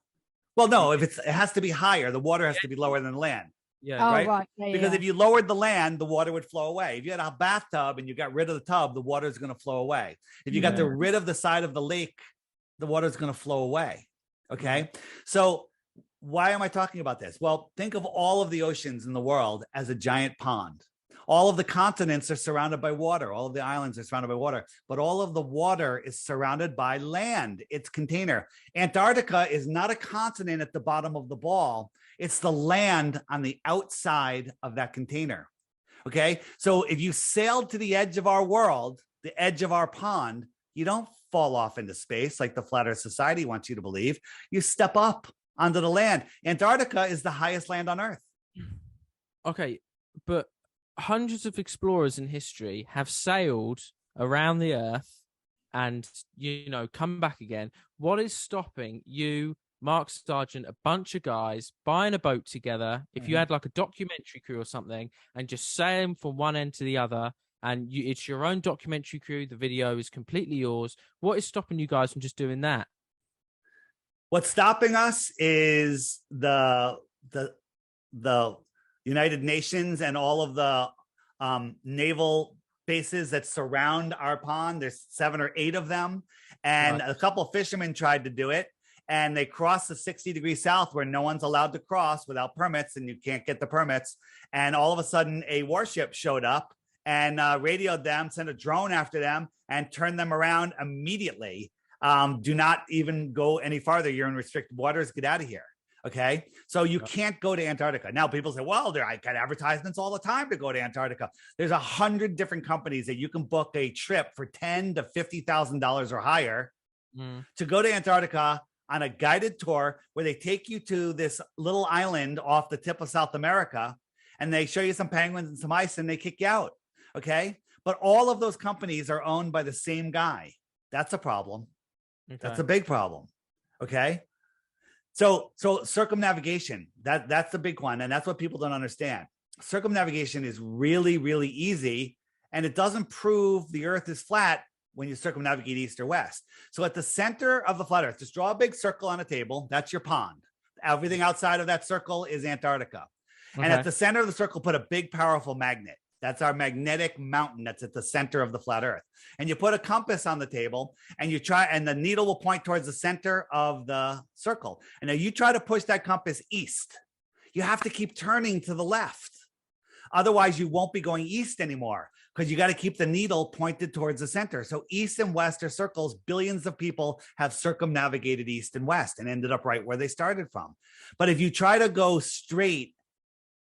Well, no, it has to be higher. The water has to be lower than the land. Yeah. Oh, right. Yeah, because if you lowered the land, the water would flow away. If you had a bathtub and you got rid of the tub, the water is going to flow away. If you got rid of the side of the lake, the water is going to flow away. Okay. So why am I talking about this? Well, think of all of the oceans in the world as a giant pond. All of the continents are surrounded by water. All of the islands are surrounded by water, but all of the water is surrounded by land. It's container. Antarctica is not a continent at the bottom of the ball. It's the land on the outside of that container. Okay. So if you sailed to the edge of our world, the edge of our pond, you don't fall off into space like the Flat Earth Society wants you to believe. You step up onto the land. Antarctica is the highest land on Earth. Okay. But hundreds of explorers in history have sailed around the Earth and, come back again. What is stopping you, Mark Sargent, a bunch of guys buying a boat together? If you had like a documentary crew or something and just sailing from one end to the other, and it's your own documentary crew, the video is completely yours. What is stopping you guys from just doing that? What's stopping us is the United Nations and all of the naval bases that surround our pond. There's 7 or 8 of them. And a couple of fishermen tried to do it. And they crossed the 60 degrees south where no one's allowed to cross without permits, and you can't get the permits. And all of a sudden, a warship showed up and radioed them, sent a drone after them, and turned them around immediately. Do not even go any farther. You're in restricted waters. Get out of here. Okay. So you can't go to Antarctica. Now people say, well, I got advertisements all the time to go to Antarctica. There's 100 different companies that you can book a trip for $10,000 to $50,000 or higher to go to Antarctica on a guided tour where they take you to this little island off the tip of South America and they show you some penguins and some ice and they kick you out. Okay. But all of those companies are owned by the same guy. That's a problem. Okay. That's a big problem. Okay. So circumnavigation, that's the big one. And that's what people don't understand. Circumnavigation is really, really easy. And it doesn't prove the earth is flat when you circumnavigate east or west. So at the center of the flat earth, just draw a big circle on a table. That's your pond. Everything outside of that circle is Antarctica. Okay. And at the center of the circle, put a big, powerful magnet. That's our magnetic mountain that's at the center of the flat earth. And you put a compass on the table and you try, and the needle will point towards the center of the circle. And now you try to push that compass east. You have to keep turning to the left Otherwise, you won't be going east anymore because you got to keep the needle pointed towards the center. So east and west are circles. Billions of people have circumnavigated east and west and ended up right where they started from. But if you try to go straight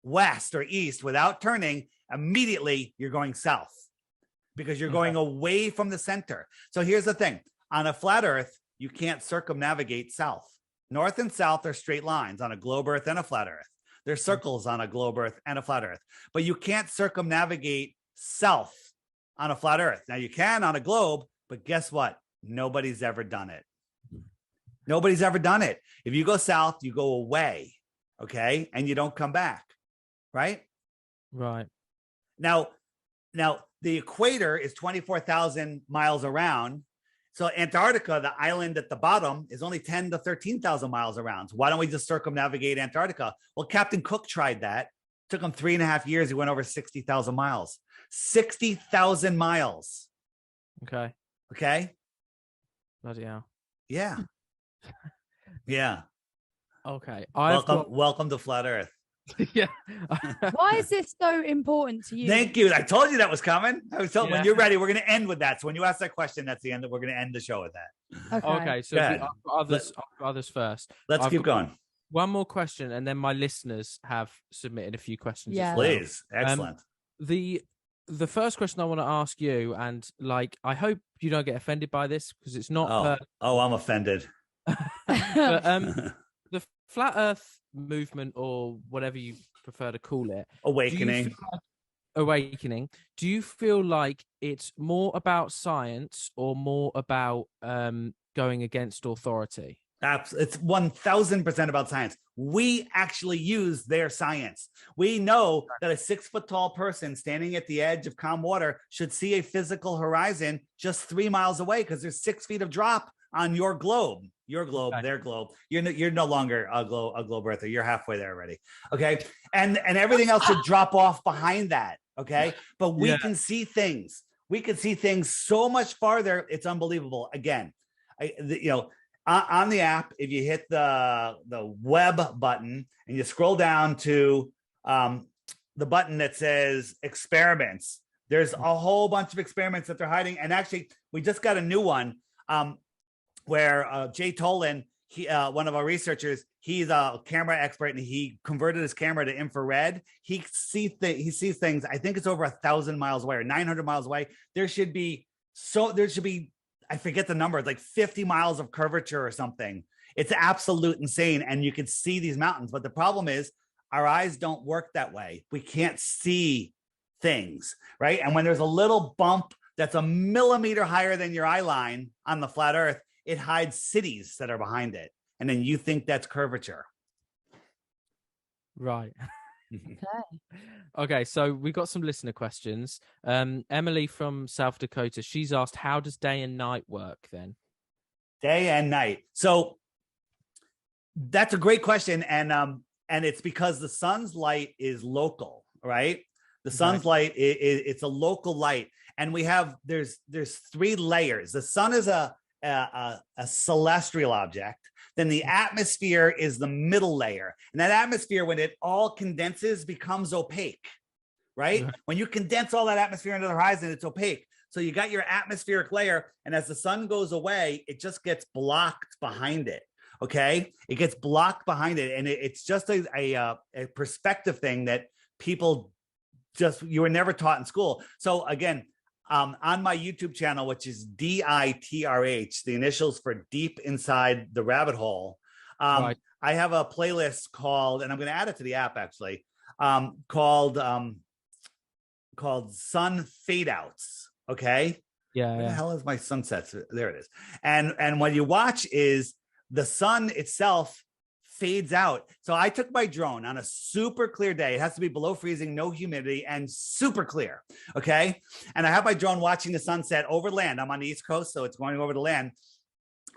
west or east without turning, immediately you're going south because you're going away from the center. So here's the thing. On a flat earth, you can't circumnavigate south. North and south are straight lines on a globe earth and a flat earth. There's circles on a globe earth and a flat earth, but you can't circumnavigate south on a flat earth. Now you can on a globe, but guess what? Nobody's ever done it. Nobody's ever done it. If you go south, you go away, okay? And you don't come back, right? Right. Now the equator is 24,000 miles around. So Antarctica, the island at the bottom, is only 10 to 13,000 miles around. So why don't we just circumnavigate Antarctica? Well, Captain Cook tried that. Took him 3.5 years. He went over 60,000 miles. 60,000 miles. Okay. Okay. Bloody hell. Yeah. Yeah. Okay. Welcome to Flat Earth. Yeah. Why is this so important to you? Thank you. I told you that was coming. I was telling Yeah. when you're ready, we're going to end with that. So when you ask that question, that's the end. We're going to end the show with that. Okay. So Go ahead. I've got others first. Let's I've keep got going. One more question, and then my listeners have submitted a few questions. Yeah. as well. Please. Excellent. The first question I want to ask you, and like, I hope you don't get offended by this because it's not. I'm offended. But, the flat Earth movement, or whatever you prefer to call it, Awakening. awakening. Do you feel like it's more about science or more about going against authority? It's 1,000% about science. We actually use their science. We know that a 6 foot tall person standing at the edge of calm water should see a physical horizon just 3 miles away because there's 6 feet of drop on your globe. Your globe, Okay. their globe. You're no longer a globe earther. You're halfway there already. Okay, and everything else should drop off behind that. Okay, but we can see things. We can see things so much farther. It's unbelievable. Again, on the app, if you hit the web button and you scroll down to the button that says experiments, there's a whole bunch of experiments that they're hiding. And actually, we just got a new one where Jay Tolan, one of our researchers, he's a camera expert and he converted his camera to infrared. He sees things. I think it's over 1,000 miles away or 900 miles away. There should be I forget the number. It's like 50 miles of curvature or something. It's absolute insane. And you can see these mountains. But the problem is our eyes don't work that way. We can't see things, right? And when there's a little bump that's a millimeter higher than your eye line on the flat Earth, it hides cities that are behind it. And then you think that's curvature. Right. Okay. Okay, so we got some listener questions. Emily from South Dakota, she's asked, how does day and night work then? Day and night. So that's a great question. And it's because the sun's light is local, right? The sun's light, it's a local light. And there's 3 layers. The sun is a celestial object. Then the atmosphere is the middle layer. And that atmosphere, when it all condenses, becomes opaque, right? Yeah. When you condense all that atmosphere into the horizon, it's opaque. So you got your atmospheric layer. And as the sun goes away, it just gets blocked behind it. Okay. It gets blocked behind it. And it's just a perspective thing that people you were never taught in school. So again, on my YouTube channel, which is DITRH, the initials for Deep Inside the Rabbit Hole, Right. I have a playlist called, and I'm going to add it to the app actually, called Sun Fade Outs. Okay. Yeah. Where the hell is my sunsets? There it is. And what you watch is the sun itself fades out. So I took my drone on a super clear day. It has to be below freezing, no humidity, and super clear. Okay. And I have my drone watching the sunset over land. I'm on the East Coast, so it's going over the land.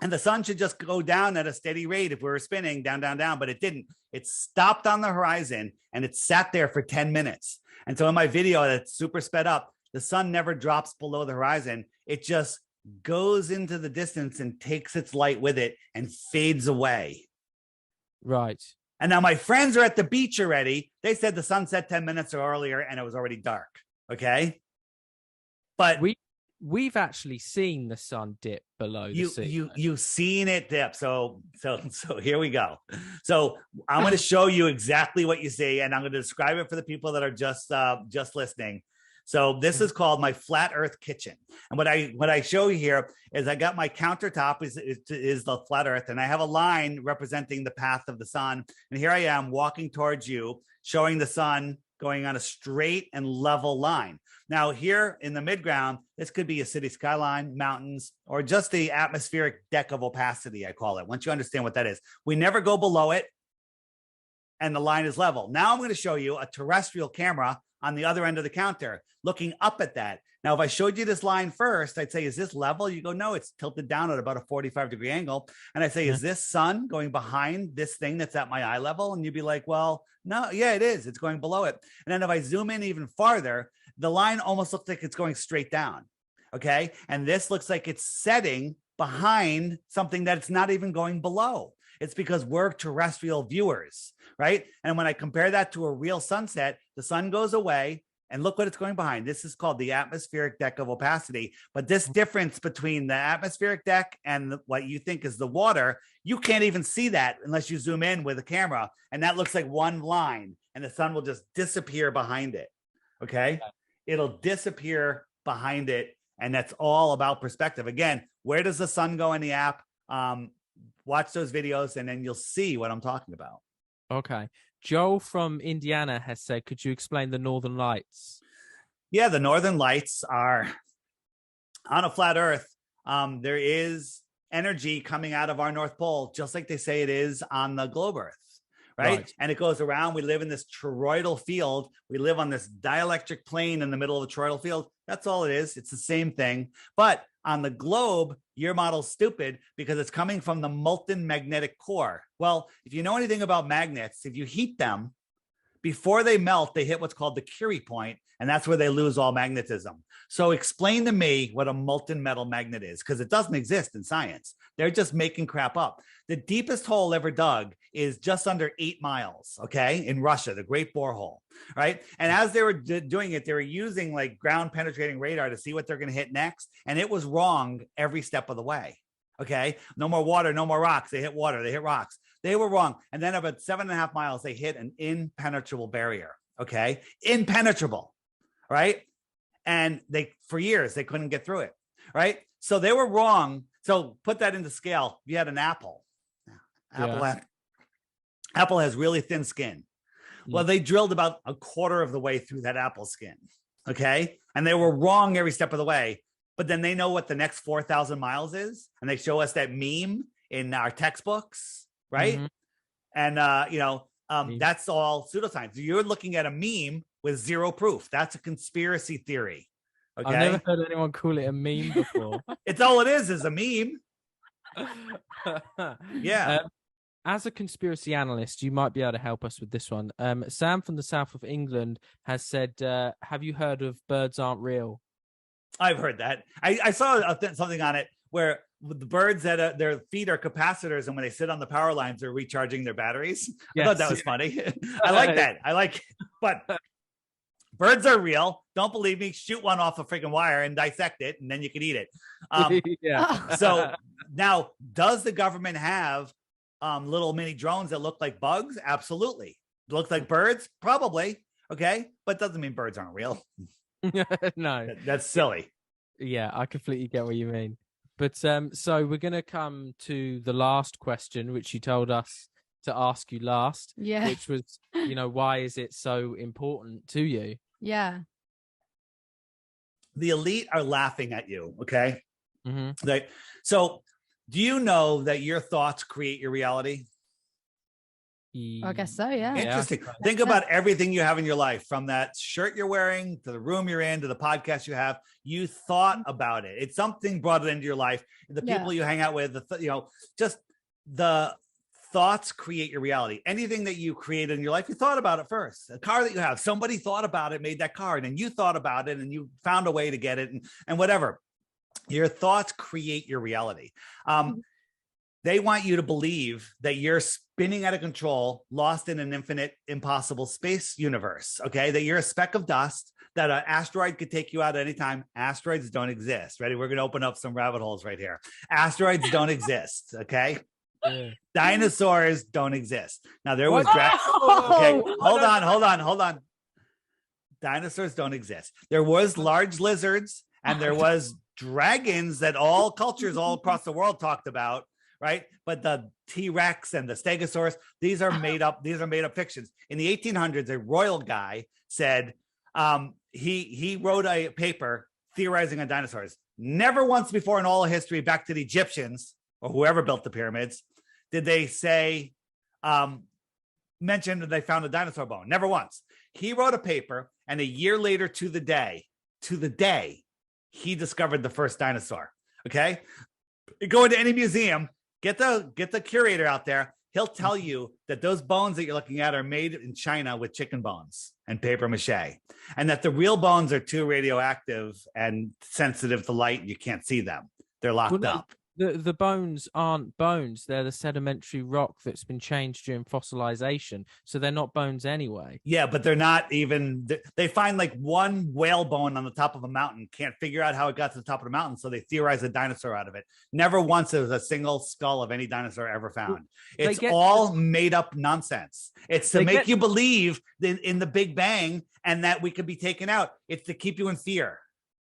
And the sun should just go down at a steady rate if we were spinning down, down, down, but it didn't. It stopped on the horizon and it sat there for 10 minutes. And so in my video that's super sped up, the sun never drops below the horizon. It just goes into the distance and takes its light with it and fades away. Right. And now my friends are at the beach already. They said the sun set 10 minutes earlier and it was already dark. Okay. But we've actually seen the sun dip below the sea. You've seen it dip. So here we go. So I'm going to show you exactly what you see, and I'm going to describe it for the people that are just listening. So this is called my flat earth kitchen. And what I show you here is I got my countertop is the flat earth, and I have a line representing the path of the sun. And here I am walking towards you, showing the sun going on a straight and level line. Now here in the midground, this could be a city skyline, mountains, or just the atmospheric deck of opacity, I call it. Once you understand what that is, we never go below it, and the line is level. Now I'm going to show you a terrestrial camera on the other end of the counter, looking up at that. Now, if I showed you this line first, I'd say, is this level? You go, no, it's tilted down at about a 45-degree angle. And I say, is this sun going behind this thing that's at my eye level? And you'd be like, well, no, yeah, it is. It's going below it. And then if I zoom in even farther, the line almost looks like it's going straight down. Okay. And this looks like it's setting behind something that it's not even going below. It's because we're terrestrial viewers, right? And when I compare that to a real sunset, the sun goes away and look what it's going behind. This is called the atmospheric deck of opacity. But this difference between the atmospheric deck and what you think is the water, you can't even see that unless you zoom in with a camera. And that looks like one line, and the sun will just disappear behind it. Okay. It'll disappear behind it. And that's all about perspective. Again, where does the sun go in the app? Watch those videos and then you'll see what I'm talking about. Okay. Joel from Indiana has said, could you explain the Northern Lights? Yeah, the Northern Lights are on a flat Earth. There is energy coming out of our North Pole, just like they say it is on the globe Earth, right? And it goes around. We live in this toroidal field. We live on this dielectric plane in the middle of the toroidal field. That's all it is. It's the same thing. But on the globe, your model's stupid because it's coming from the molten magnetic core. Well, if you know anything about magnets, if you heat them, before they melt, they hit what's called the Curie point, and that's where they lose all magnetism. So explain to me what a molten metal magnet is, because it doesn't exist in science. They're just making crap up. The deepest hole ever dug is just under 8 miles, okay, in Russia, the Great Borehole, right? And as they were doing it, they were using like ground penetrating radar to see what they're going to hit next, and it was wrong every step of the way, okay? No more water, no more rocks. They hit water, they hit rocks. They were wrong. And then about 7.5 miles, they hit an impenetrable barrier, okay? Impenetrable, right? And for years, they couldn't get through it, right? So they were wrong. So put that into scale. You had an apple. Apple has really thin skin. Well, they drilled about a quarter of the way through that apple skin, okay? And they were wrong every step of the way. But then they know what the next 4,000 miles is. And they show us that meme in our textbooks, right? And, that's all pseudoscience. You're looking at a meme with zero proof. That's a conspiracy theory. Okay? I've never heard anyone call it a meme before. It's all it is a meme. Yeah. As a conspiracy analyst, you might be able to help us with this one. Sam from the south of England has said, have you heard of birds aren't real? I've heard that. I saw something on it where the birds that their feet are capacitors, and when they sit on the power lines, they're recharging their batteries. Yes. I thought that was funny. I like that. I like it. But birds are real. Don't believe me? Shoot one off a freaking wire and dissect it, and then you can eat it. So now, does the government have little mini drones that look like bugs? Absolutely. Look like birds? Probably. Okay. But doesn't mean birds aren't real. No. That's silly. Yeah, I completely get what you mean. But so we're going to come to the last question, which you told us to ask you last. Yeah. Which was, why is it so important to you? Yeah. The elite are laughing at you. Okay. So do you know that your thoughts create your reality? I guess so, yeah. Interesting. Think about everything you have in your life, from that shirt you're wearing to the room you're in to the podcast you have. You thought about it. It's something brought it into your life. The people you hang out with, just the thoughts create your reality. Anything that you create in your life, you thought about it first. A car that you have, somebody thought about it, made that car, and then you thought about it and you found a way to get it and whatever. Your thoughts create your reality. They want you to believe that you're spinning out of control, lost in an infinite, impossible space universe. Okay. That you're a speck of dust, that an asteroid could take you out at any time. Asteroids don't exist. Ready? We're going to open up some rabbit holes right here. Asteroids don't exist. Okay. Yeah. Dinosaurs don't exist. Now there was okay, hold on. Dinosaurs don't exist. There was large lizards and there was dragons that all cultures all across the world talked about, right? But the T-Rex and the Stegosaurus, these are made up fictions. In the 1800s, a royal guy said he wrote a paper theorizing on dinosaurs. Never once before in all of history, back to the Egyptians or whoever built the pyramids, did they say, mention that they found a dinosaur bone? Never once. He wrote a paper, and a year later to the day, he discovered the first dinosaur. Okay. Go into any museum, get the curator out there. He'll tell you that those bones that you're looking at are made in China with chicken bones and paper mache, and that the real bones are too radioactive and sensitive to light. And you can't see them. They're locked up. The bones aren't bones. They're the sedimentary rock that's been changed during fossilization. So they're not bones anyway. Yeah, but they're not even, they find like one whale bone on the top of a mountain, can't figure out how it got to the top of the mountain. So they theorize a dinosaur out of it. Never once was a single skull of any dinosaur ever found. It's all made up nonsense. It's to make you believe in the Big Bang and that we could be taken out. It's to keep you in fear.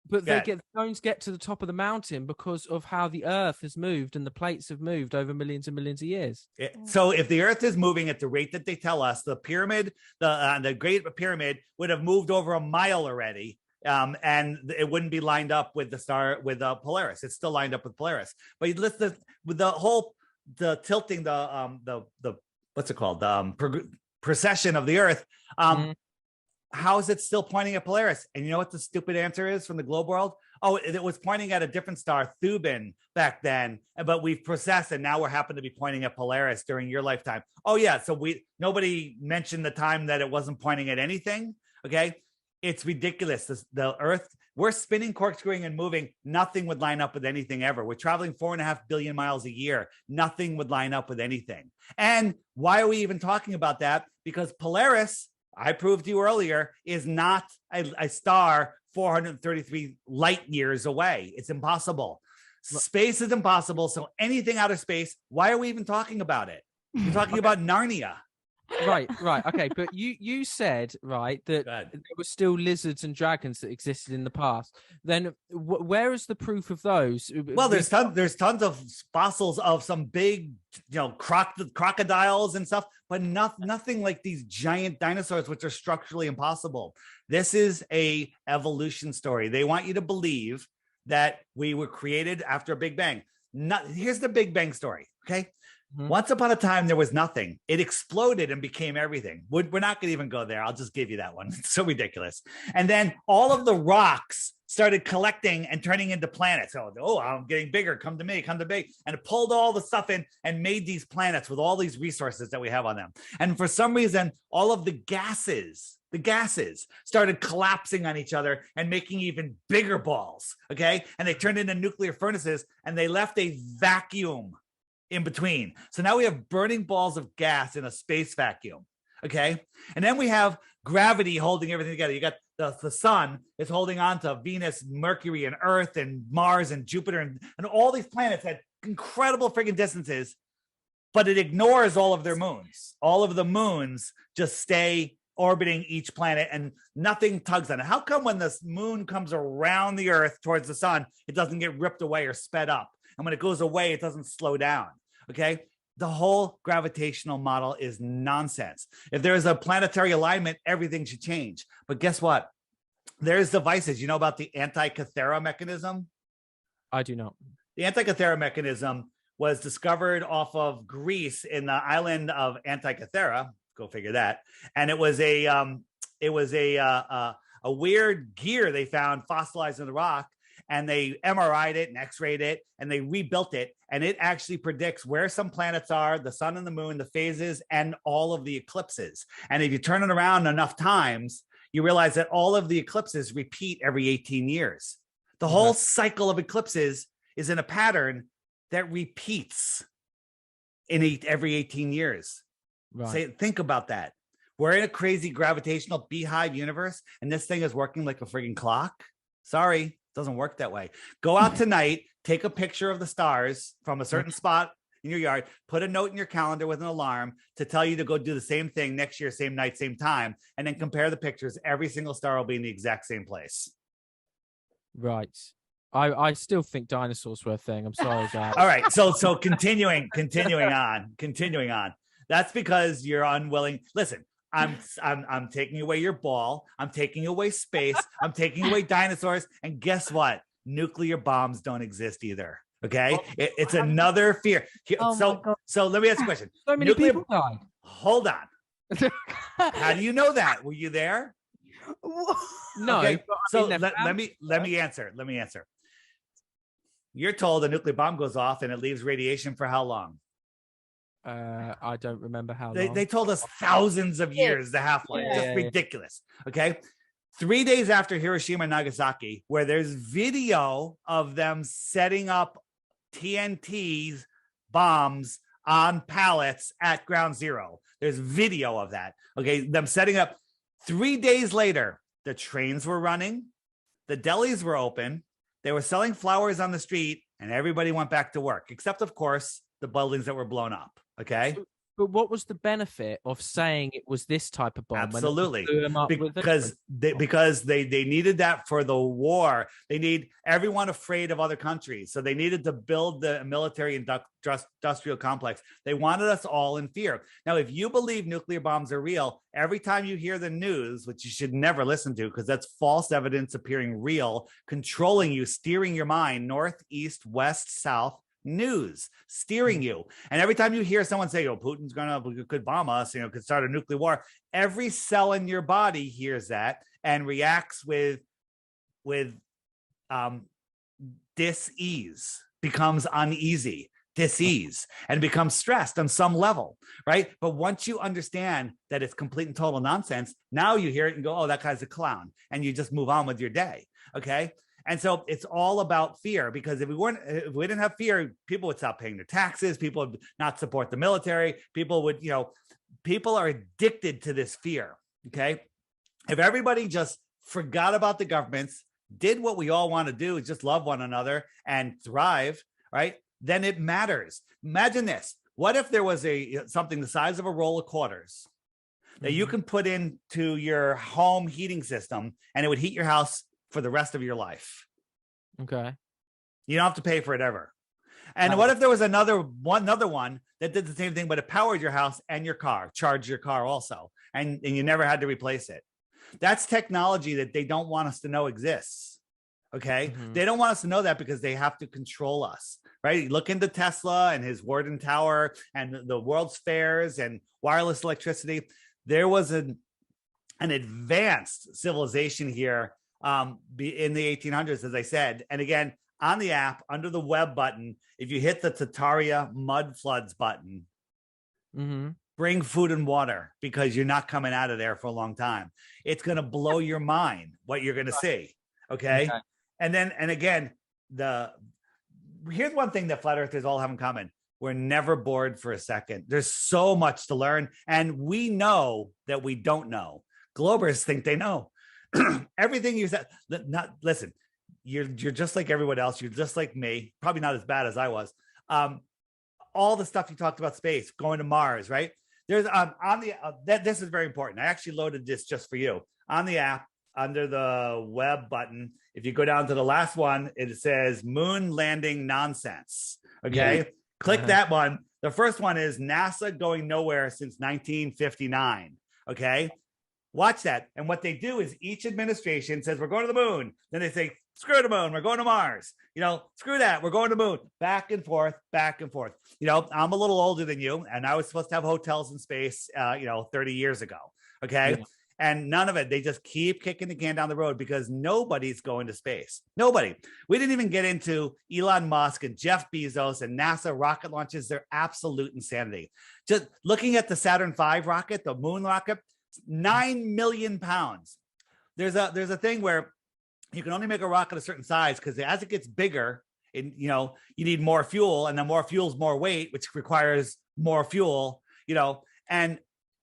But the bones get to the top of the mountain because of how the earth has moved and the plates have moved over millions and millions of years. So if the earth is moving at the rate that they tell us, the pyramid, the Great Pyramid would have moved over a mile already. And it wouldn't be lined up with the star, with Polaris. It's still lined up with Polaris. But with the tilting, the what's it called? The precession of the earth. How is it still pointing at Polaris? And you know what the stupid answer is from the globe world? Oh, it was pointing at a different star, Thuban, back then, but we've processed and now we're happen to be pointing at Polaris during your lifetime. Oh yeah, so nobody mentioned the time that it wasn't pointing at anything. Okay, it's ridiculous. The Earth, we're spinning, corkscrewing, and moving. Nothing would line up with anything ever. We're traveling 4.5 billion miles a year. Nothing would line up with anything. And why are we even talking about that? Because Polaris, I proved to you earlier, is not a star 433 light years away. It's impossible. Space is impossible. So anything out of space, why are we even talking about it? You're talking about Narnia. Right. Okay. But you said, right, that there were still lizards and dragons that existed in the past. Then where is the proof of those? Well, there's tons of fossils of some big, crocodiles and stuff, but nothing like these giant dinosaurs, which are structurally impossible. This is a evolution story. They want you to believe that we were created after a Big Bang. Here's the Big Bang story. Okay. Mm-hmm. Once upon a time, there was nothing. It exploded and became everything. We're not going to even go there. I'll just give you that one. It's so ridiculous. And then all of the rocks started collecting and turning into planets. Oh, I'm getting bigger. Come to me. And it pulled all the stuff in and made these planets with all these resources that we have on them. And for some reason, all of the gases started collapsing on each other and making even bigger balls. Okay. And they turned into nuclear furnaces and they left a vacuum in between. So now we have burning balls of gas in a space vacuum. Okay. And then we have gravity holding everything together. You got the sun is holding on to Venus, Mercury, and Earth, and Mars, and Jupiter, and all these planets at incredible freaking distances, but it ignores all of their moons. All of the moons just stay orbiting each planet and nothing tugs on it. How come when the moon comes around the Earth towards the sun, it doesn't get ripped away or sped up? And when it goes away, it doesn't slow down. Okay. The whole gravitational model is nonsense. If there is a planetary alignment, everything should change. But guess what? There's devices. You know about the Antikythera mechanism? I do not. The Antikythera mechanism was discovered off of Greece in the island of Antikythera. Go figure that. And it was a weird gear they found fossilized in the rock. And they MRI'd it and X-rayed it and they rebuilt it. And it actually predicts where some planets are, the sun and the moon, the phases, and all of the eclipses. And if you turn it around enough times, you realize that all of the eclipses repeat every 18 years. The whole cycle of eclipses is in a pattern that repeats. every 18 years. Right. Think about that. We're in a crazy gravitational beehive universe, and this thing is working like a frigging clock. Sorry, it doesn't work that way. Go out tonight, take a picture of the stars from a certain spot in your yard, put a note in your calendar with an alarm to tell you to go do the same thing next year, same night, same time, and then compare the pictures. Every single star will be in the exact same place. Right. I still think dinosaurs were a thing. I'm sorry, guys. All right. So continuing on. That's because you're unwilling. Listen, I'm taking away your ball. I'm taking away space. I'm taking away dinosaurs. And guess what? Nuclear bombs don't exist either. Okay. It's another fear. So let me ask you a question. So many people died. Hold on. How do you know that? Were you there? No. Okay. So let me answer. You're told a nuclear bomb goes off and it leaves radiation for how long? I don't remember how long. They told us thousands of years, the half-life. Just ridiculous. Okay. 3 days after Hiroshima and Nagasaki, where there's video of them setting up TNT bombs on pallets at ground zero. There's video of that. Okay. Them setting up. 3 days later, the trains were running, the delis were open, they were selling flowers on the street, and everybody went back to work, except, of course, the buildings that were blown up. Okay. But what was the benefit of saying it was this type of bomb? Absolutely. Because they needed that for the war. They need everyone afraid of other countries. So they needed to build the military industrial complex. They wanted us all in fear. Now, if you believe nuclear bombs are real, every time you hear the news, which you should never listen to because that's false evidence appearing real, controlling you, steering your mind north, east, west, south, news steering you. And every time you hear someone say, oh, Putin's could bomb us, could start a nuclear war, every cell in your body hears that and reacts with dis-ease, becomes uneasy, dis-ease, and becomes stressed on some level, right? But once you understand that it's complete and total nonsense, now you hear it and go, oh, that guy's a clown, and you just move on with your day. Okay. And so it's all about fear, because if we didn't have fear, people would stop paying their taxes. People would not support the military. People would, people are addicted to this fear. Okay. If everybody just forgot about the governments, did what we all want to do, just love one another and thrive, right? Then it matters. Imagine this. What if there was something the size of a roll of quarters that you can put into your home heating system and it would heat your house for the rest of your life? Okay. You don't have to pay for it ever. And what if there was another one that did the same thing, but it powered your house and your car, charged your car also, and you never had to replace it? That's technology that they don't want us to know exists. Okay. They don't want us to know that because they have to control us, right? Look into Tesla and his Warden Tower and the World's Fairs and wireless electricity. There was an advanced civilization here in the 1800s, as I said. And again, on the app, under the web button, if you hit the Tartaria mud floods button, bring food and water, because you're not coming out of there for a long time. It's going to blow your mind what you're going to see. Okay. And again, here's one thing that flat earthers all have in common. We're never bored for a second. There's so much to learn. And we know that we don't know. Globers think they know. Everything you said. Listen, you're just like everyone else. You're just like me. Probably not as bad as I was. All the stuff you talked about, space, going to Mars, right? There's this is very important. I actually loaded this just for you on the app under the web button. If you go down to the last one, it says moon landing nonsense. Okay, click that one. The first one is NASA going nowhere since 1959. Okay. Watch that. And what they do is each administration says, we're going to the moon. Then they say, screw the moon, we're going to Mars. Screw that, we're going to the moon. Back and forth, back and forth. I'm a little older than you, and I was supposed to have hotels in space, 30 years ago. Okay. Yeah. And none of it. They just keep kicking the can down the road because nobody's going to space. Nobody. We didn't even get into Elon Musk and Jeff Bezos and NASA rocket launches. They're absolute insanity. Just looking at the Saturn V rocket, the moon rocket, 9 million pounds. There's a thing where you can only make a rocket a certain size because as it gets bigger, you need more fuel, and then more fuel is more weight, which requires more fuel, and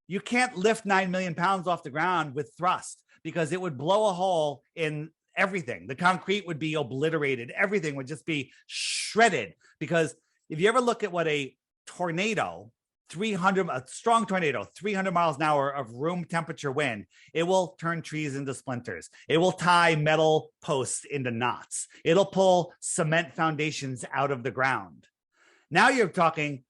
you can't lift 9 million pounds off the ground with thrust because it would blow a hole in everything. The concrete would be obliterated. Everything would just be shredded. Because if you ever look at what a tornado, a strong tornado, 300 miles an hour of room temperature wind, it will turn trees into splinters. It will tie metal posts into knots. It'll pull cement foundations out of the ground. Now you're talking,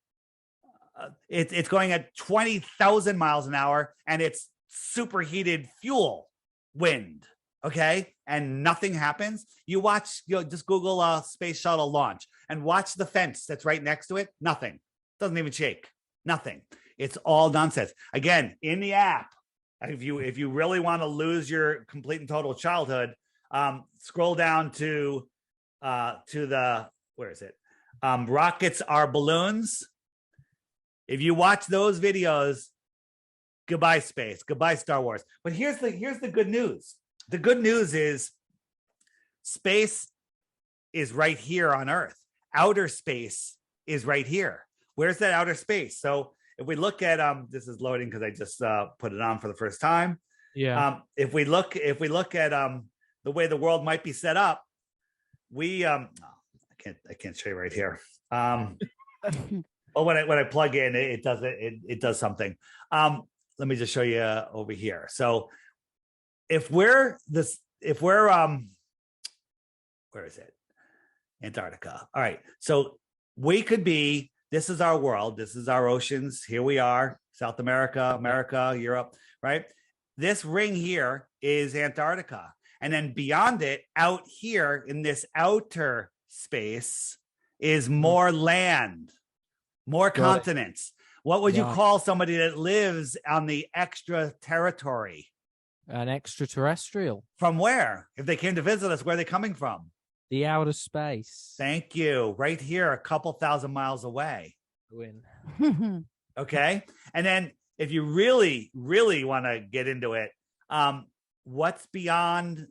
it's going at 20,000 miles an hour, and it's superheated fuel wind. Okay. And nothing happens. You watch, just Google space shuttle launch and watch the fence that's right next to it. Nothing. Doesn't even shake. Nothing. It's all nonsense. Again, in the app, if you really want to lose your complete and total childhood, scroll down to the, where is it? Rockets Are Balloons. If you watch those videos, goodbye space, goodbye Star Wars. But here's the good news. The good news is space is right here on Earth. Outer space is right here. Where's that outer space? So if we look at this is loading because I just put it on for the first time. Yeah. If we look at the way the world might be set up, we I can't show you right here. Well, when I plug in, it does something. Let me just show you over here. So if we're where is it? Antarctica. All right. So we could be, this is our world. This is our oceans. Here we are, South America, Europe, right? This ring here is Antarctica. And then beyond it, out here in this outer space is more land, more continents. What would you call somebody that lives on the extra territory? An extraterrestrial. From where? If they came to visit us, where are they coming from? The outer space. Thank you. Right here, a couple thousand miles away. Win. Okay. And then if you really, really want to get into it, what's beyond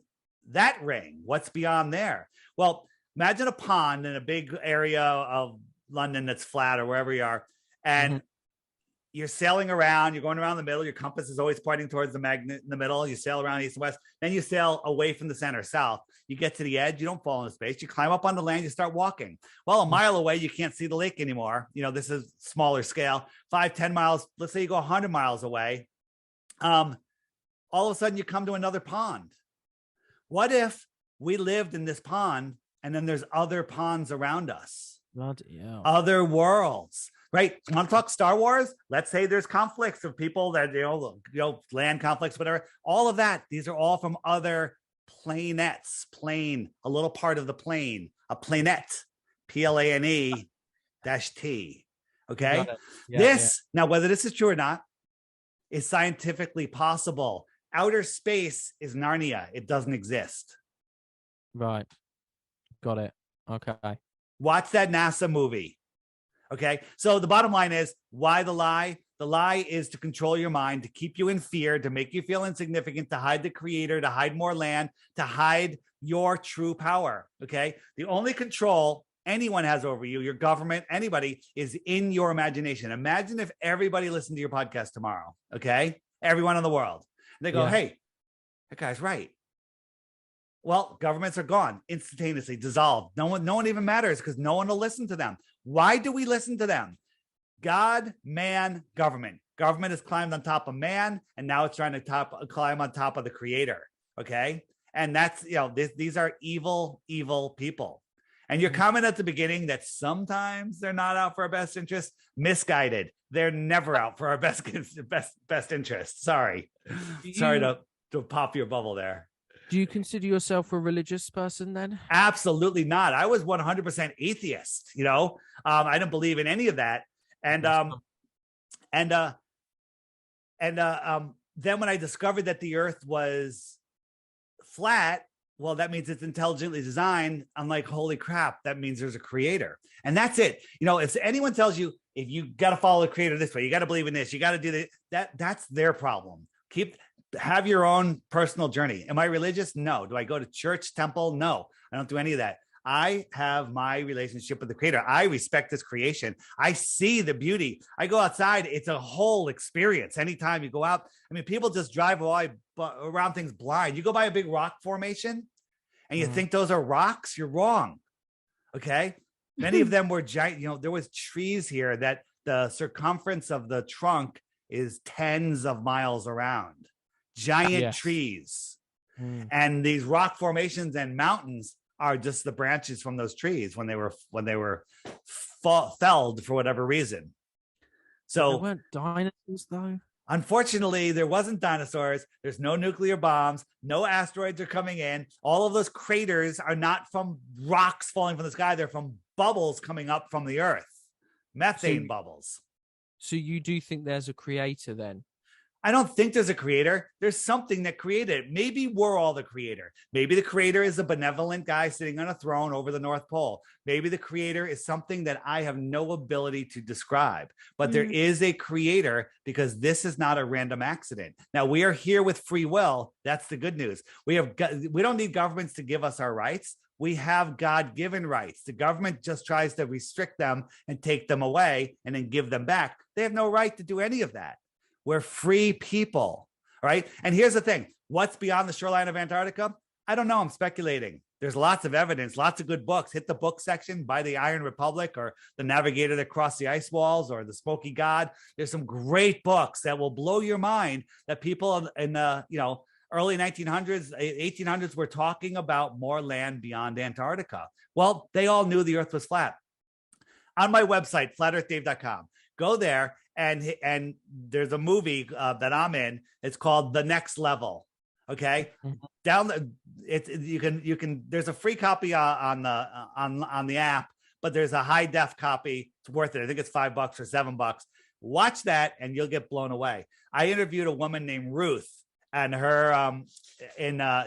that ring? What's beyond there? Well, imagine a pond in a big area of London that's flat or wherever you are. And you're sailing around, you're going around the middle, your compass is always pointing towards the magnet in the middle, you sail around east and west, then you sail away from the center, south. You get to the edge, you don't fall into space, you climb up on the land, you start walking. Well, a mile away, you can't see the lake anymore. This is smaller scale, 5-10 miles, let's say you go 100 miles away. All of a sudden you come to another pond. What if we lived in this pond and then there's other ponds around us? Bloody hell. Other worlds. Right. You want to talk Star Wars? Let's say there's conflicts of people that, land conflicts, whatever. All of that. These are all from other planets. Plane, a little part of the plane, a planet, PLANE -T. Okay. Now, whether this is true or not, is scientifically possible. Outer space is Narnia. It doesn't exist. Right. Got it. Okay. Watch that NASA movie. Okay. So the bottom line is, why the lie? The lie is to control your mind, to keep you in fear, to make you feel insignificant, to hide the creator, to hide more land, to hide your true power. Okay. The only control anyone has over you, your government, anybody, is in your imagination. Imagine if everybody listened to your podcast tomorrow. Okay. Everyone in the world. And they go, hey, that guy's right. Well, governments are gone, instantaneously dissolved. No one even matters because no one will listen to them. Why do we listen to them? God, man, government. Government has climbed on top of man, and now it's trying to climb on top of the creator. Okay. And that's, these are evil, evil people. And your comment at the beginning that sometimes they're not out for our best interest, misguided. They're never out for our best interest. Sorry. Sorry to pop your bubble there. Do you consider yourself a religious person then? Absolutely not. I was 100% atheist. I didn't believe in any of that. And then when I discovered that the earth was flat, well, that means it's intelligently designed. I'm like, holy crap, that means there's a creator. And that's it. If anyone tells you, if you got to follow the creator this way, you got to believe in this, you got to do that's their problem. Have your own personal journey. Am I religious? No. Do I go to church, temple? No, I don't do any of that. I have my relationship with the creator. I respect this creation. I see the beauty. I go outside. It's a whole experience. Anytime you go out, I mean, people just drive around things blind. You go by a big rock formation and you think those are rocks, you're wrong. Okay. Many of them were giant. You know, there was trees here that the circumference of the trunk is tens of miles around. Giant trees. And these rock formations and mountains are just the branches from those trees when they were felled for whatever reason. So there weren't dinosaurs though. Unfortunately, there wasn't dinosaurs. There's no nuclear bombs. No asteroids are coming in. All of those craters are not from rocks falling from the sky. They're from bubbles coming up from the earth, methane bubbles. So you do think there's a creator then? I don't think there's a creator. There's something that created it. Maybe we're all the creator. Maybe the creator is a benevolent guy sitting on a throne over the North Pole. Maybe the creator is something that I have no ability to describe, but there is a creator because this is not a random accident. Now we are here with free will. That's the good news. We don't need governments to give us our rights. We have God-given rights. The government just tries to restrict them and take them away and then give them back. They have no right to do any of that. We're free people, right? And here's the thing. What's beyond the shoreline of Antarctica? I don't know. I'm speculating. There's lots of evidence, lots of good books. Hit the book section, buy The Iron Republic or The Navigator That Crossed the Ice Walls or The Smoky God. There's some great books that will blow your mind that people in the, early 1900s, 1800s were talking about more land beyond Antarctica. Well, they all knew the earth was flat. On my website, flatearthdave.com, go there. And there's a movie that I'm in. It's called The Next Level. Okay, you can. There's a free copy on the app, but there's a high def copy. It's worth it. I think it's $5 or $7. Watch that, and you'll get blown away. I interviewed a woman named Ruth, and her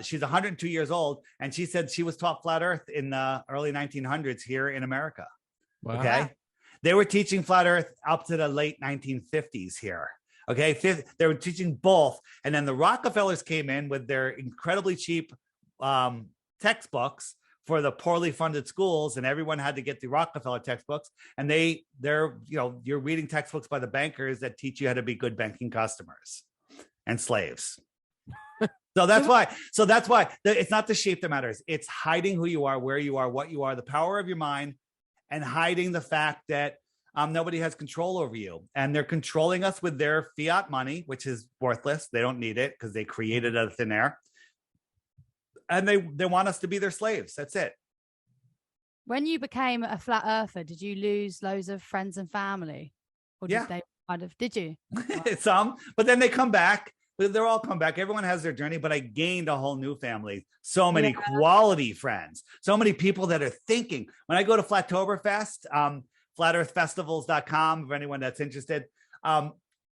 she's 102 years old, and she said she was taught flat Earth in the early 1900s here in America. Wow. Okay. They were teaching flat Earth up to the late 1950s here. Okay. They were teaching both. And then the Rockefellers came in with their incredibly cheap textbooks for the poorly funded schools. And everyone had to get the Rockefeller textbooks. And you're reading textbooks by the bankers that teach you how to be good banking customers and slaves. So that's why it's not the shape that matters. It's hiding who you are, where you are, what you are, the power of your mind, and hiding the fact that nobody has control over you. And they're controlling us with their fiat money, which is worthless. They don't need it because they created it out of thin air. And they want us to be their slaves. That's it. When you became a flat earther, did you lose loads of friends and family? Or did you? Some, but then they come back. They're all come back. Everyone has their journey, but I gained a whole new family. So many quality friends, so many people that are thinking. When I go to Flattoberfest, flatearthfestivals.com, for anyone that's interested,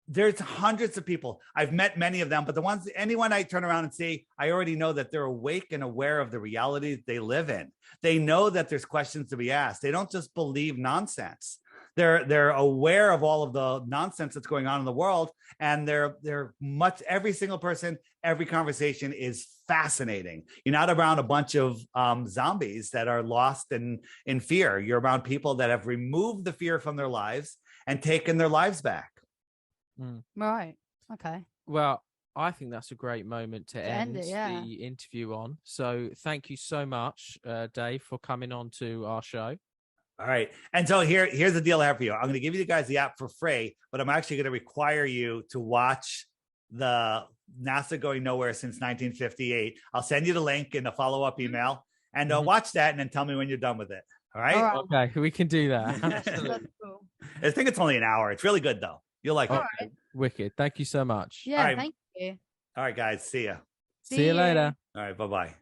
there's hundreds of people. I've met many of them, but anyone I turn around and see, I already know that they're awake and aware of the reality they live in. They know that there's questions to be asked. They don't just believe nonsense. They're aware of all of the nonsense that's going on in the world, and every single person, every conversation is fascinating. You're not around a bunch of zombies that are lost in fear. You're around people that have removed the fear from their lives and taken their lives back. Right. Okay. Well, I think that's a great moment to end the interview on. So thank you so much, Dave, for coming on to our show. All right. And so here's the deal I have for you. I'm going to give you guys the app for free, but I'm actually going to require you to watch the NASA Going Nowhere since 1958. I'll send you the link in a follow-up email, and watch that and then tell me when you're done with it. All right? Okay, we can do that. Cool. I think it's only an hour. It's really good, though. You'll like it. Right. Wicked. Thank you so much. Yeah, thank you. All right, guys. See ya. See you later. All right. Bye-bye.